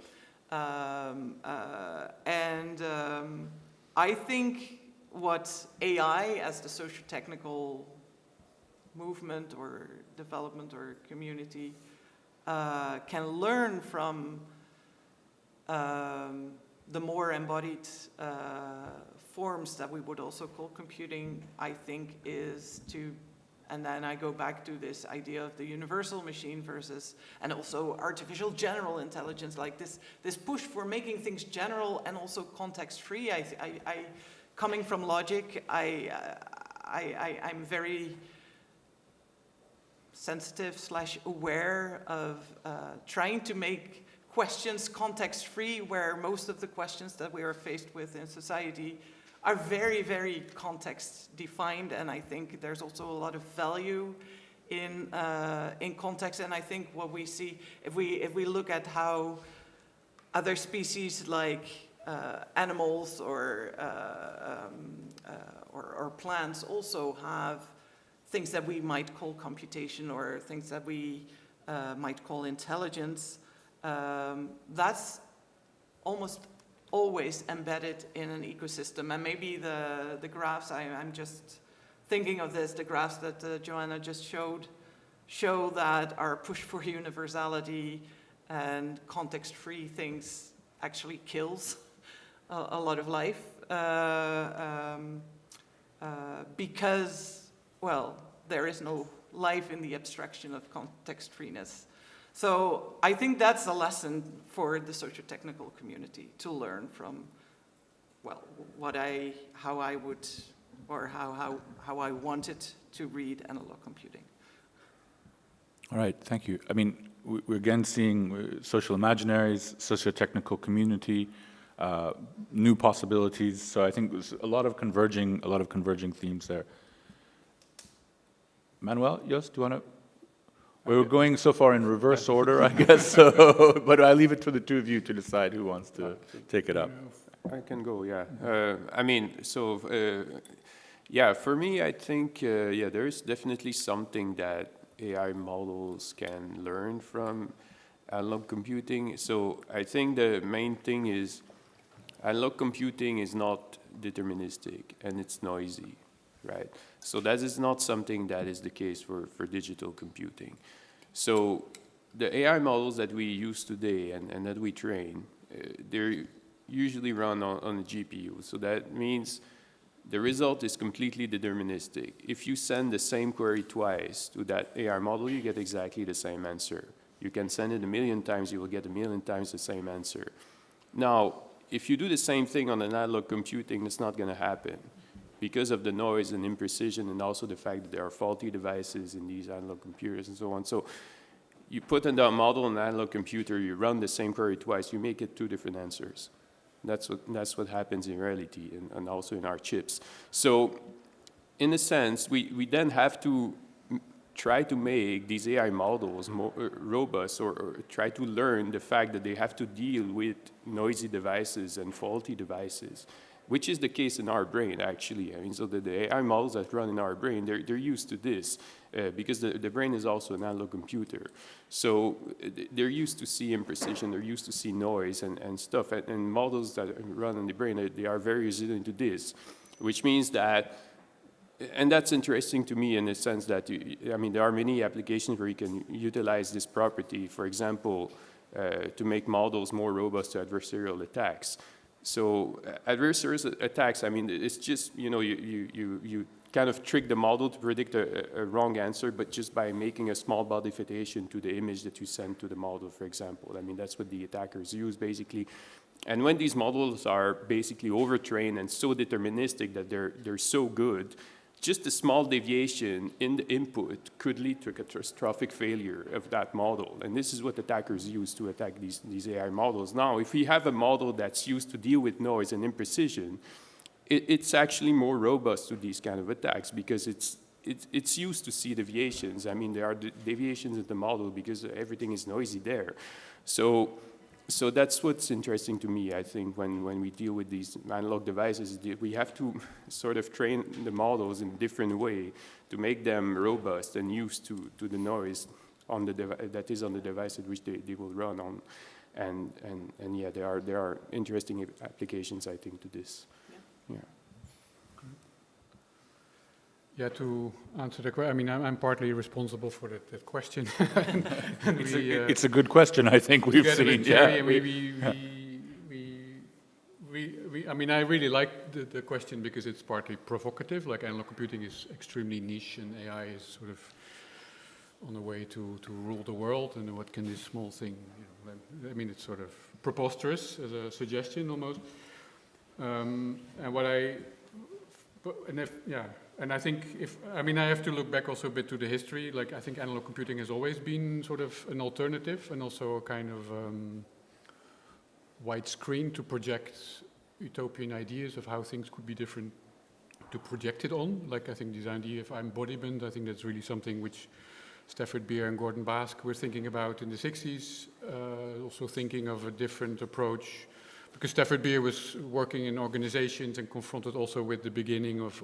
I think what AI as the socio-technical movement or development or community can learn from the more embodied forms that we would also call computing, I think, is to, and then I go back to this idea of the universal machine versus, and also artificial general intelligence, like this push for making things general and also context-free. I coming from logic, I'm very sensitive / aware of trying to make questions context-free, where most of the questions that we are faced with in society are very, very context defined, and I think there's also a lot of value in context. And I think what we see, if we look at how other species like animals or plants also have things that we might call computation or things that we might call intelligence, that's almost always embedded in an ecosystem. And maybe the graphs, I'm just thinking of this, the graphs that Joanna just showed, show that our push for universality and context-free things actually kills a lot of life. Because, well, there is no life in the abstraction of context-freeness. So I think that's a lesson for the socio-technical community to learn from, well, how I would, or how I wanted to read analog computing. All right, thank you. I mean, we're again seeing social imaginaries, socio-technical community, new possibilities. So I think there's a lot of converging themes there. Manuel, Jos, do you want to? We were going so far in reverse order, I guess. So, but I leave it to the two of you to decide who wants to take it up. I can go, yeah. I mean, so, yeah, for me, I think, yeah, there is definitely something that AI models can learn from analog computing. So I think the main thing is analog computing is not deterministic and it's noisy, right? So that is not something that is the case for digital computing. So the AI models that we use today and that we train, they're usually run on a GPU. So that means the result is completely deterministic. If you send the same query twice to that AI model, you get exactly the same answer. You can send it 1,000,000 times, you will get 1,000,000 times the same answer. Now, if you do the same thing on analog computing, it's not going to happen because of the noise and imprecision and also the fact that there are faulty devices in these analog computers and so on. So you put in that model in an analog computer, you run the same query twice, you make it 2 different answers. That's what happens in reality and also in our chips. So in a sense, we then have to try to make these AI models more robust or try to learn the fact that they have to deal with noisy devices and faulty devices, which is the case in our brain, actually. I mean, so the AI models that run in our brain, they're used to this because the brain is also an analog computer. So they're used to see imprecision, they're used to see noise and stuff. And models that run in the brain, they are very resilient to this, which means that, and that's interesting to me in the sense that, I mean, there are many applications where you can utilize this property, for example, to make models more robust to adversarial attacks. So adversarial attacks, I mean, it's just, you know, you kind of trick the model to predict a wrong answer, but just by making a small modification to the image that you send to the model, for example. I mean, that's what the attackers use, basically. And when these models are basically overtrained and so deterministic that they're so good, just a small deviation in the input could lead to a catastrophic failure of that model. And this is what attackers use to attack these AI models. Now, if we have a model that's used to deal with noise and imprecision, it's actually more robust to these kind of attacks because it's used to see deviations. I mean, there are deviations in the model because everything is noisy there. So that's what's interesting to me, I think, when we deal with these analog devices. We have to sort of train the models in a different way to make them robust and used to the noise on the that is on the device at which they will run on. And yeah, there are interesting applications, I think, to this. Yeah. Yeah, to answer the question, I mean, I'm partly responsible for that question. It's a good question, I think we've seen. Yeah. I mean, I really like the question because it's partly provocative. Like analog computing is extremely niche, and AI is sort of on the way to rule the world. And what can this small thing? You know, I mean, it's sort of preposterous as a suggestion almost. And I think I have to look back also a bit to the history. Like I think analog computing has always been sort of an alternative and also a kind of white screen to project utopian ideas of how things could be different to project it on. Like I think this idea of embodiment, I think that's really something which Stafford Beer and Gordon Basque were thinking about in the 60s, also thinking of a different approach. Because Stafford Beer was working in organizations and confronted also with the beginning of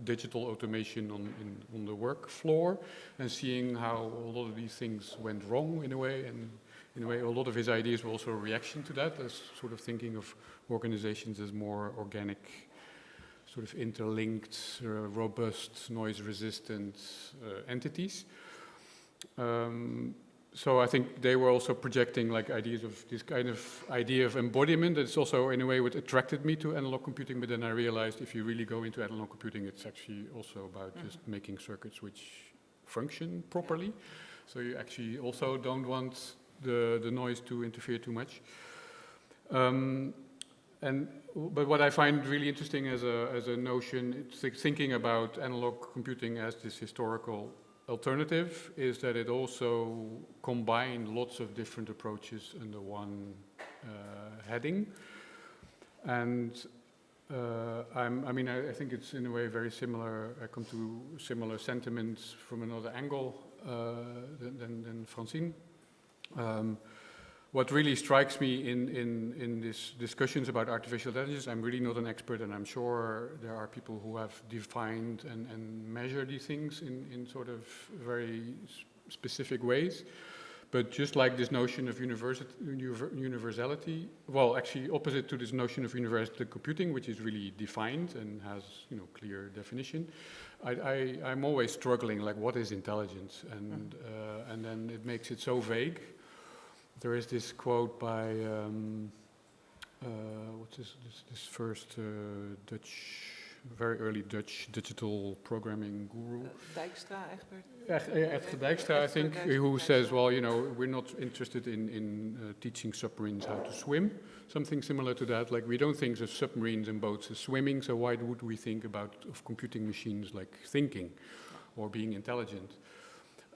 digital automation on the work floor, and seeing how a lot of these things went wrong in a way, and in a way a lot of his ideas were also a reaction to that, as sort of thinking of organizations as more organic, sort of interlinked, robust, noise-resistant entities. So I think they were also projecting like ideas of this kind of idea of embodiment. That's also in a way what attracted me to analog computing, but then I realized if you really go into analog computing, it's actually also about just making circuits which function properly. So you actually also don't want the noise to interfere too much. But what I find really interesting as a notion, thinking about analog computing as this historical alternative, is that it also combined lots of different approaches under one heading. And I think it's in a way very similar. I come to similar sentiments from another angle than Francine. What really strikes me in these discussions about artificial intelligence, I'm really not an expert, and I'm sure there are people who have defined and measured these things in sort of very specific ways. But just like this notion of universality, well, actually opposite to this notion of universal computing, which is really defined and has clear definition, I'm always struggling, like what is intelligence? And then it makes it so vague. There is this quote by what's this first very early Dutch digital programming guru. Dijkstra, Egbert? Egbert Dijkstra, I think, who says, well, we're not interested in teaching submarines how to swim. Something similar to that. Like, we don't think of submarines and boats as swimming, so why would we think of computing machines like thinking or being intelligent?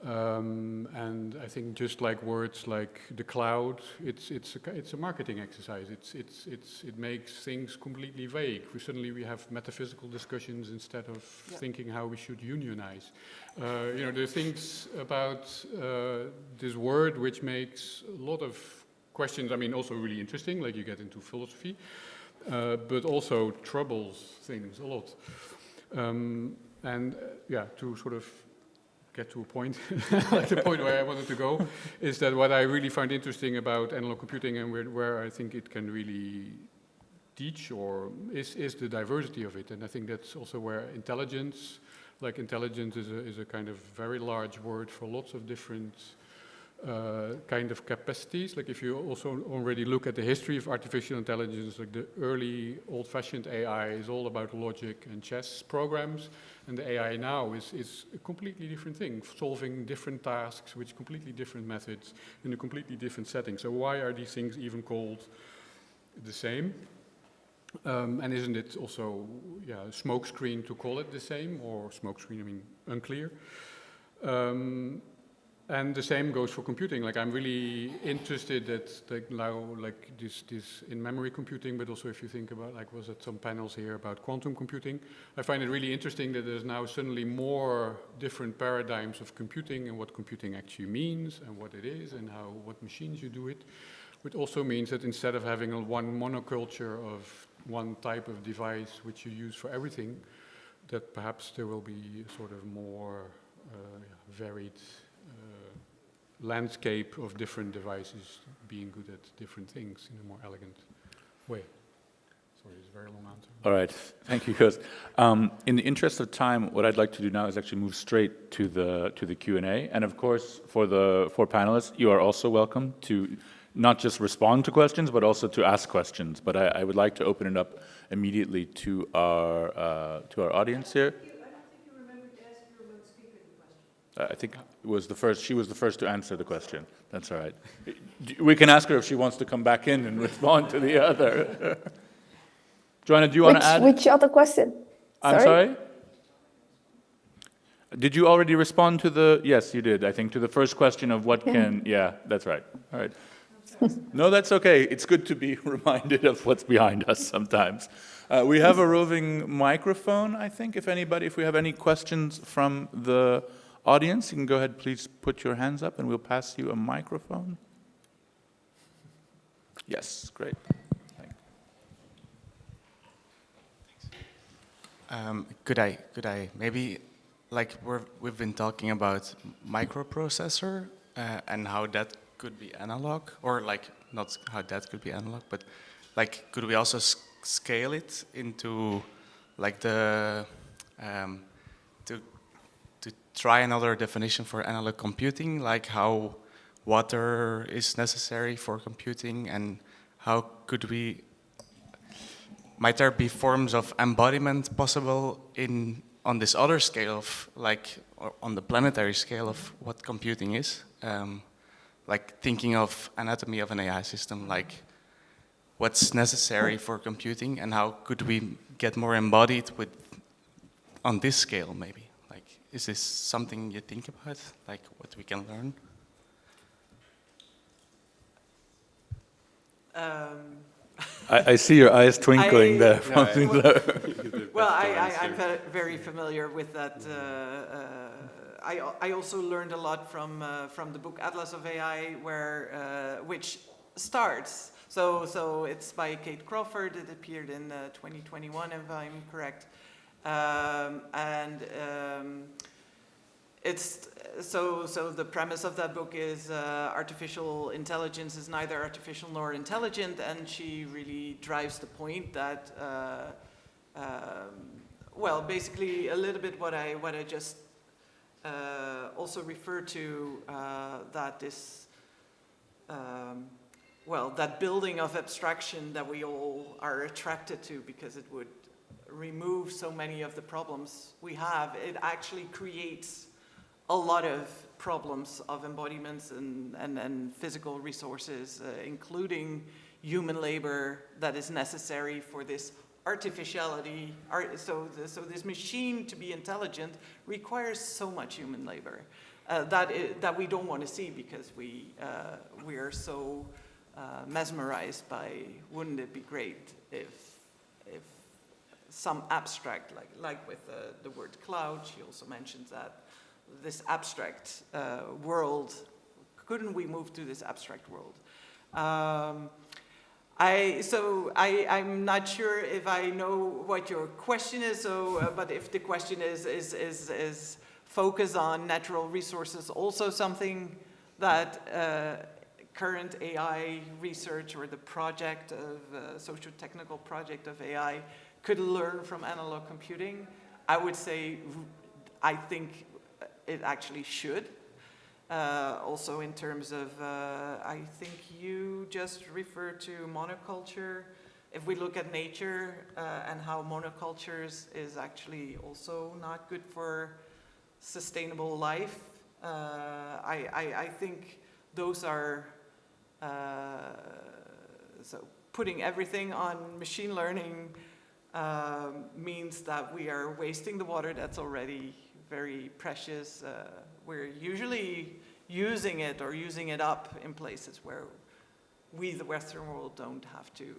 And I think just like words like the cloud, it's a marketing exercise. It makes things completely vague. Suddenly we have metaphysical discussions instead of thinking how we should unionize. There are things about this word which makes a lot of questions. I mean, also really interesting. Like you get into philosophy, but also troubles things a lot. To sort of get to a point, like the point where I wanted to go, is that what I really find interesting about analog computing and where I think it can really teach is the diversity of it. And I think that's also where intelligence is a kind of very large word for lots of different kind of capacities. Like if you also already look at the history of artificial intelligence, like the early old-fashioned AI is all about logic and chess programs, and the AI now is a completely different thing, solving different tasks with completely different methods in a completely different setting. So why are these things even called the same? And isn't it also a smokescreen to call it the same, or smokescreen, I mean, unclear? And the same goes for computing. Like I'm really interested that this in memory computing, but also if you think about was at some panels here about quantum computing, I find it really interesting that there's now suddenly more different paradigms of computing and what computing actually means and what it is and what machines you do it. Which also means that instead of having one monoculture of one type of device which you use for everything, that perhaps there will be sort of more varied landscape of different devices being good at different things in a more elegant way. Sorry, it's a very long answer. All right, thank you, Joost. In the interest of time, what I'd like to do now is actually move straight to the Q&A. And of course, for the four panelists, you are also welcome to not just respond to questions, but also to ask questions. But I would like to open it up immediately to our audience here. I think she was the first to answer the question. That's all right. We can ask her if she wants to come back in and respond to the other. Joanna, do you want to add? Which other question? I'm sorry? Did you already respond to yes, you did, I think, to the first question of what can, yeah, that's right. All right. No, that's okay. It's good to be reminded of what's behind us sometimes. We have a roving microphone, I think. If we have any questions from the audience, you can go ahead, please put your hands up and we'll pass you a microphone. Yes, great. Could I maybe, like we've been talking about microprocessor and how that could be analog, or like not how that could be analog, but like could we also scale it into like the to try another definition for analog computing, like how water is necessary for computing, and how could we? Might there be forms of embodiment possible on this other scale of, like, or on the planetary scale of what computing is? Like thinking of anatomy of an AI system, like what's necessary for computing and how could we get more embodied on this scale maybe? Like, is this something you think about, like what we can learn? I see your eyes twinkling there. Well, I'm very familiar with that. I also learned a lot from the book Atlas of AI, which starts. So it's by Kate Crawford. It appeared in 2021, if I'm correct, it's so the premise of that book is artificial intelligence is neither artificial nor intelligent, and she really drives the point that well, basically a little bit what I just also referred to, that this well, that building of abstraction that we all are attracted to because it would remove so many of the problems we have. It actually creates a lot of problems of embodiments and physical resources, including human labor that is necessary for this artificiality. So this machine to be intelligent requires so much human labor that we don't want to see because we are so mesmerized by, wouldn't it be great if some abstract, like with the word cloud, she also mentions that, this abstract world, couldn't we move to this abstract world? I'm not sure if I know what your question is, but if the question is focus on natural resources also something that current AI research or the project of socio-technical project of AI could learn from analog computing, I would say I think it actually should. Also in terms of, I think you just referred to monoculture. If we look at nature and how monocultures is actually also not good for sustainable life, I think those are, so putting everything on machine learning means that we are wasting the water that's already very precious. We're usually using it or using it up in places where we, the Western world, don't have to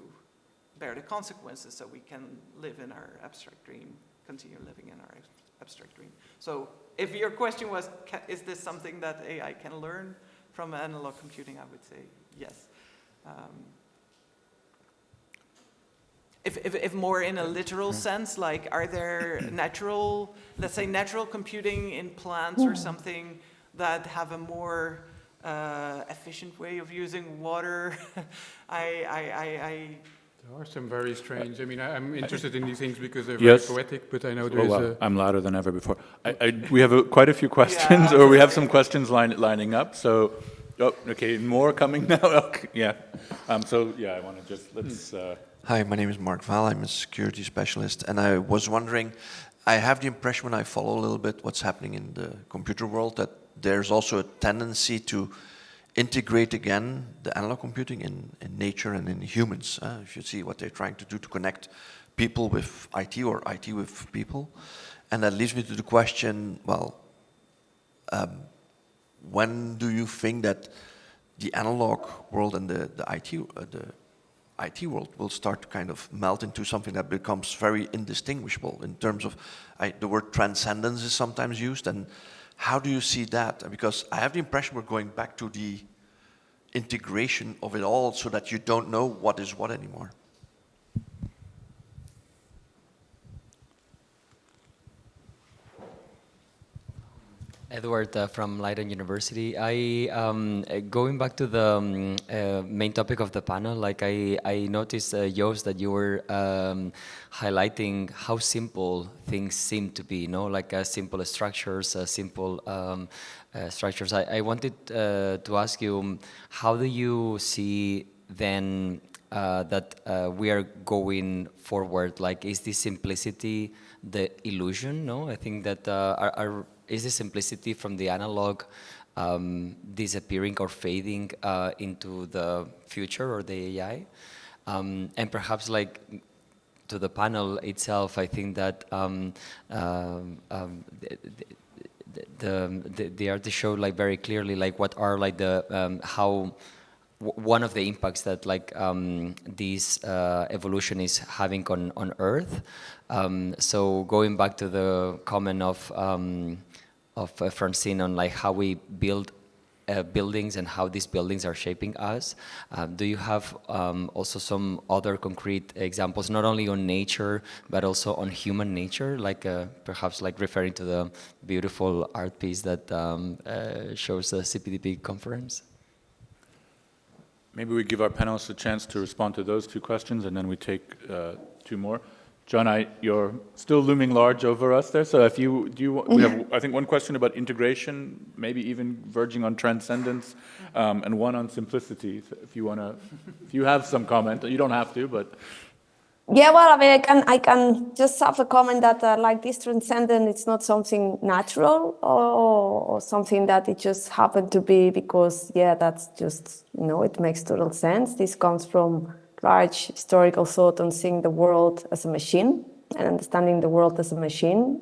bear the consequences, so we can live in our abstract dream, continue living in our abstract dream. So if your question was, is this something that AI can learn from analog computing, I would say yes. If more in a literal sense, like are there natural, let's say natural computing in plants or something that have a more efficient way of using water? There are some very strange, I mean, I'm interested in these things because they're Yes. very poetic, but I know there's Well, I'm louder than ever before. We have quite a few questions, Yeah. or we have some questions lining up. So, okay, more coming now. Okay, yeah. I want to just let's. Hi, my name is Mark Val. I'm a security specialist, and I was wondering, I have the impression when I follow a little bit what's happening in the computer world that there's also a tendency to integrate again the analog computing in nature and in humans. If you see what they're trying to do to connect people with IT or IT with people. And that leads me to the question, well, when do you think that the analog world and the IT world will start to kind of melt into something that becomes very indistinguishable in terms of, the word transcendence is sometimes used, and how do you see that? Because I have the impression we're going back to the integration of it all so that you don't know what is what anymore. Edward from Leiden University. Going back to the main topic of the panel, like I noticed, Joost, that you were highlighting how simple things seem to be, like simple structures, simple structures. I wanted to ask you, how do you see then that we are going forward? Like, is this simplicity the illusion? No, I think that is the simplicity from the analog disappearing or fading into the future or the AI? And perhaps like to the panel itself, I think that the artist showed like very clearly like what are like the how one of the impacts that like this evolution is having on Earth. So going back to the comment of Francine on like how we build buildings and how these buildings are shaping us, do you have also some other concrete examples, not only on nature but also on human nature, like perhaps like referring to the beautiful art piece that shows the CPDP conference? Maybe we give our panelists a chance to respond to those two questions, and then we take two more. John, you're still looming large over us there. So if we have, I think, one question about integration, maybe even verging on transcendence, and one on simplicity. So if you have some comment, you don't have to, but. Yeah, well, I mean, I can just have a comment that like this transcendent, it's not something natural or something that it just happened to be because, yeah, that's just, it makes total sense. This comes from large historical thought on seeing the world as a machine and understanding the world as a machine,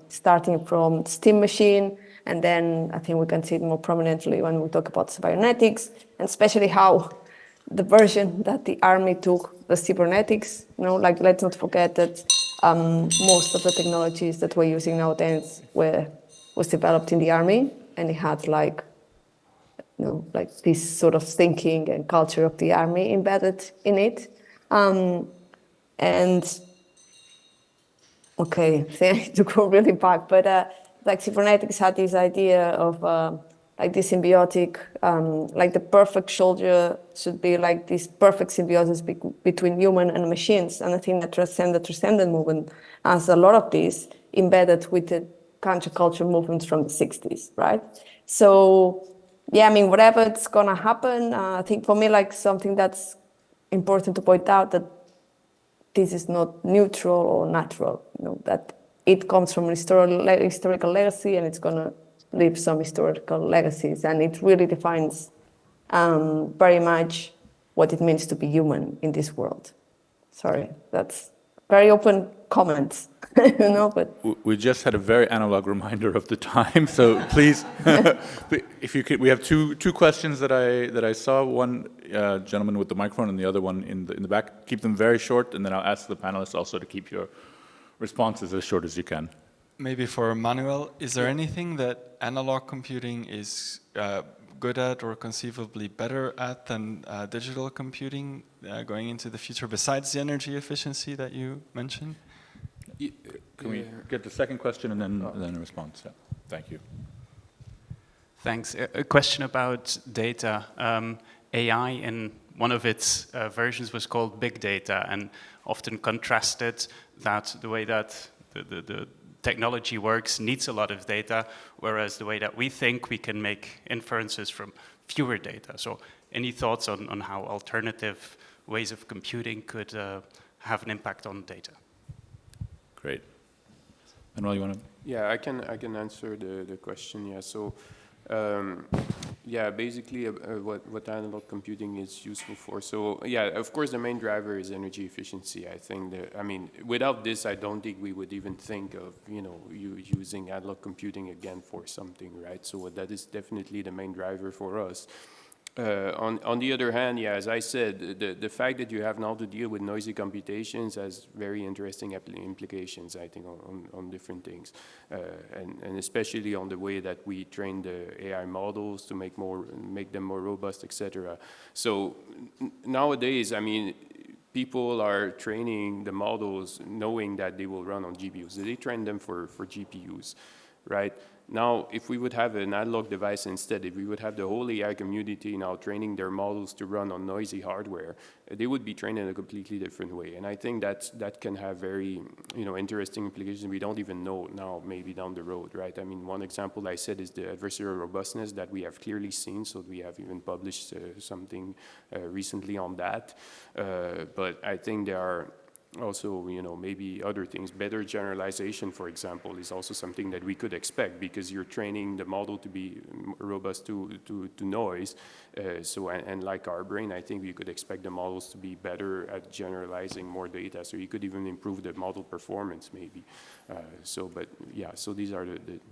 starting from steam machine, and then I think we can see it more prominently when we talk about cybernetics, and especially how the version that the army took, the cybernetics, like let's not forget that most of the technologies that we're using nowadays was developed in the army, and it had like this sort of thinking and culture of the army embedded in it. And okay, to go really back, but like cybernetics had this idea of like this symbiotic, like the perfect soldier should be like this perfect symbiosis between human and machines. And I think that the transcendent movement has a lot of this embedded with the counterculture movements from the 60s, right? So yeah, I mean, whatever it's gonna happen, I think for me, like something that's important to point out that this is not neutral or natural, that it comes from an historical legacy and it's gonna leave some historical legacies, and it really defines very much what it means to be human in this world. Sorry, that's very open comments, but. We just had a very analog reminder of the time, so please, if you could, we have two questions that I saw. One gentleman with the microphone and the other one in the back. Keep them very short, and then I'll ask the panelists also to keep your responses as short as you can. Maybe for Manuel, is there anything that analog computing is good at or conceivably better at than digital computing going into the future, besides the energy efficiency that you mentioned? Can we get the second question and then a response? Yeah. Thank you. Thanks. A question about data. AI in one of its versions was called big data, and often contrasted that the way that the technology works needs a lot of data, whereas the way that we think we can make inferences from fewer data. So any thoughts on how alternative ways of computing could have an impact on data? Great. Manuel, you want to? Yeah, I can answer the question. Yeah, so yeah, basically what analog computing is useful for. So yeah, of course, the main driver is energy efficiency. I think I mean, without this, I don't think we would even think of you using analog computing again for something, right? So that is definitely the main driver for us. On the other hand, yeah, as I said, the fact that you have now to deal with noisy computations has very interesting implications, I think, on different things, and especially on the way that we train the AI models to make them more robust, etc. So nowadays, I mean, people are training the models knowing that they will run on GPUs. They train them for GPUs, right? Now, if we would have an analog device instead, if we would have the whole AI community now training their models to run on noisy hardware, they would be trained in a completely different way. And I think that can have very, interesting implications we don't even know now, maybe down the road, right? I mean, one example I said is the adversarial robustness that we have clearly seen, so we have even published something recently on that. But I think there are also, maybe other things. Better generalization, for example, is also something that we could expect because you're training the model to be robust to noise. And like our brain, I think we could expect the models to be better at generalizing more data. So you could even improve the model performance, maybe. So these are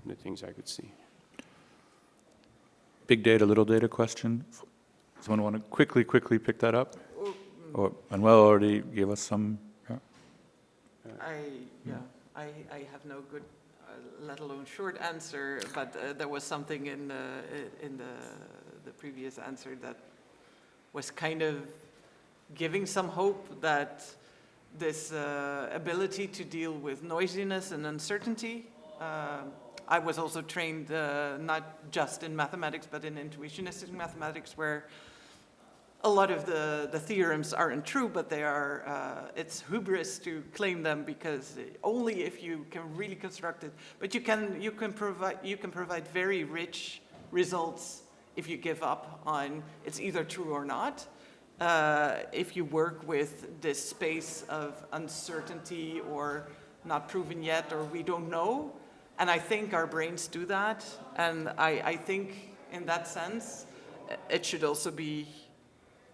the things I could see. Big data, little data question. Someone want to quickly pick that up? Or Manuel already gave us some. I have no good, let alone short answer, but there was something in the previous answer that was kind of giving some hope that this ability to deal with noisiness and uncertainty. I was also trained not just in mathematics, but in intuitionistic mathematics, where a lot of the theorems aren't true, but they are, it's hubris to claim them because only if you can really construct it. But you can provide very rich results if you give up on it's either true or not. If you work with this space of uncertainty or not proven yet or we don't know. And I think our brains do that. And I think in that sense, it should also be,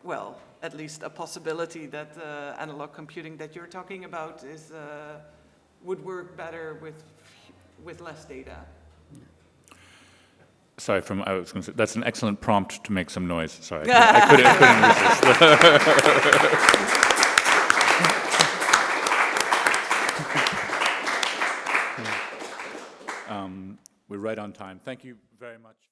well, at least a possibility that analog computing that you're talking about would work better with less data. Sorry, I was going to say, that's an excellent prompt to make some noise. Sorry, I couldn't resist. We're right on time. Thank you very much.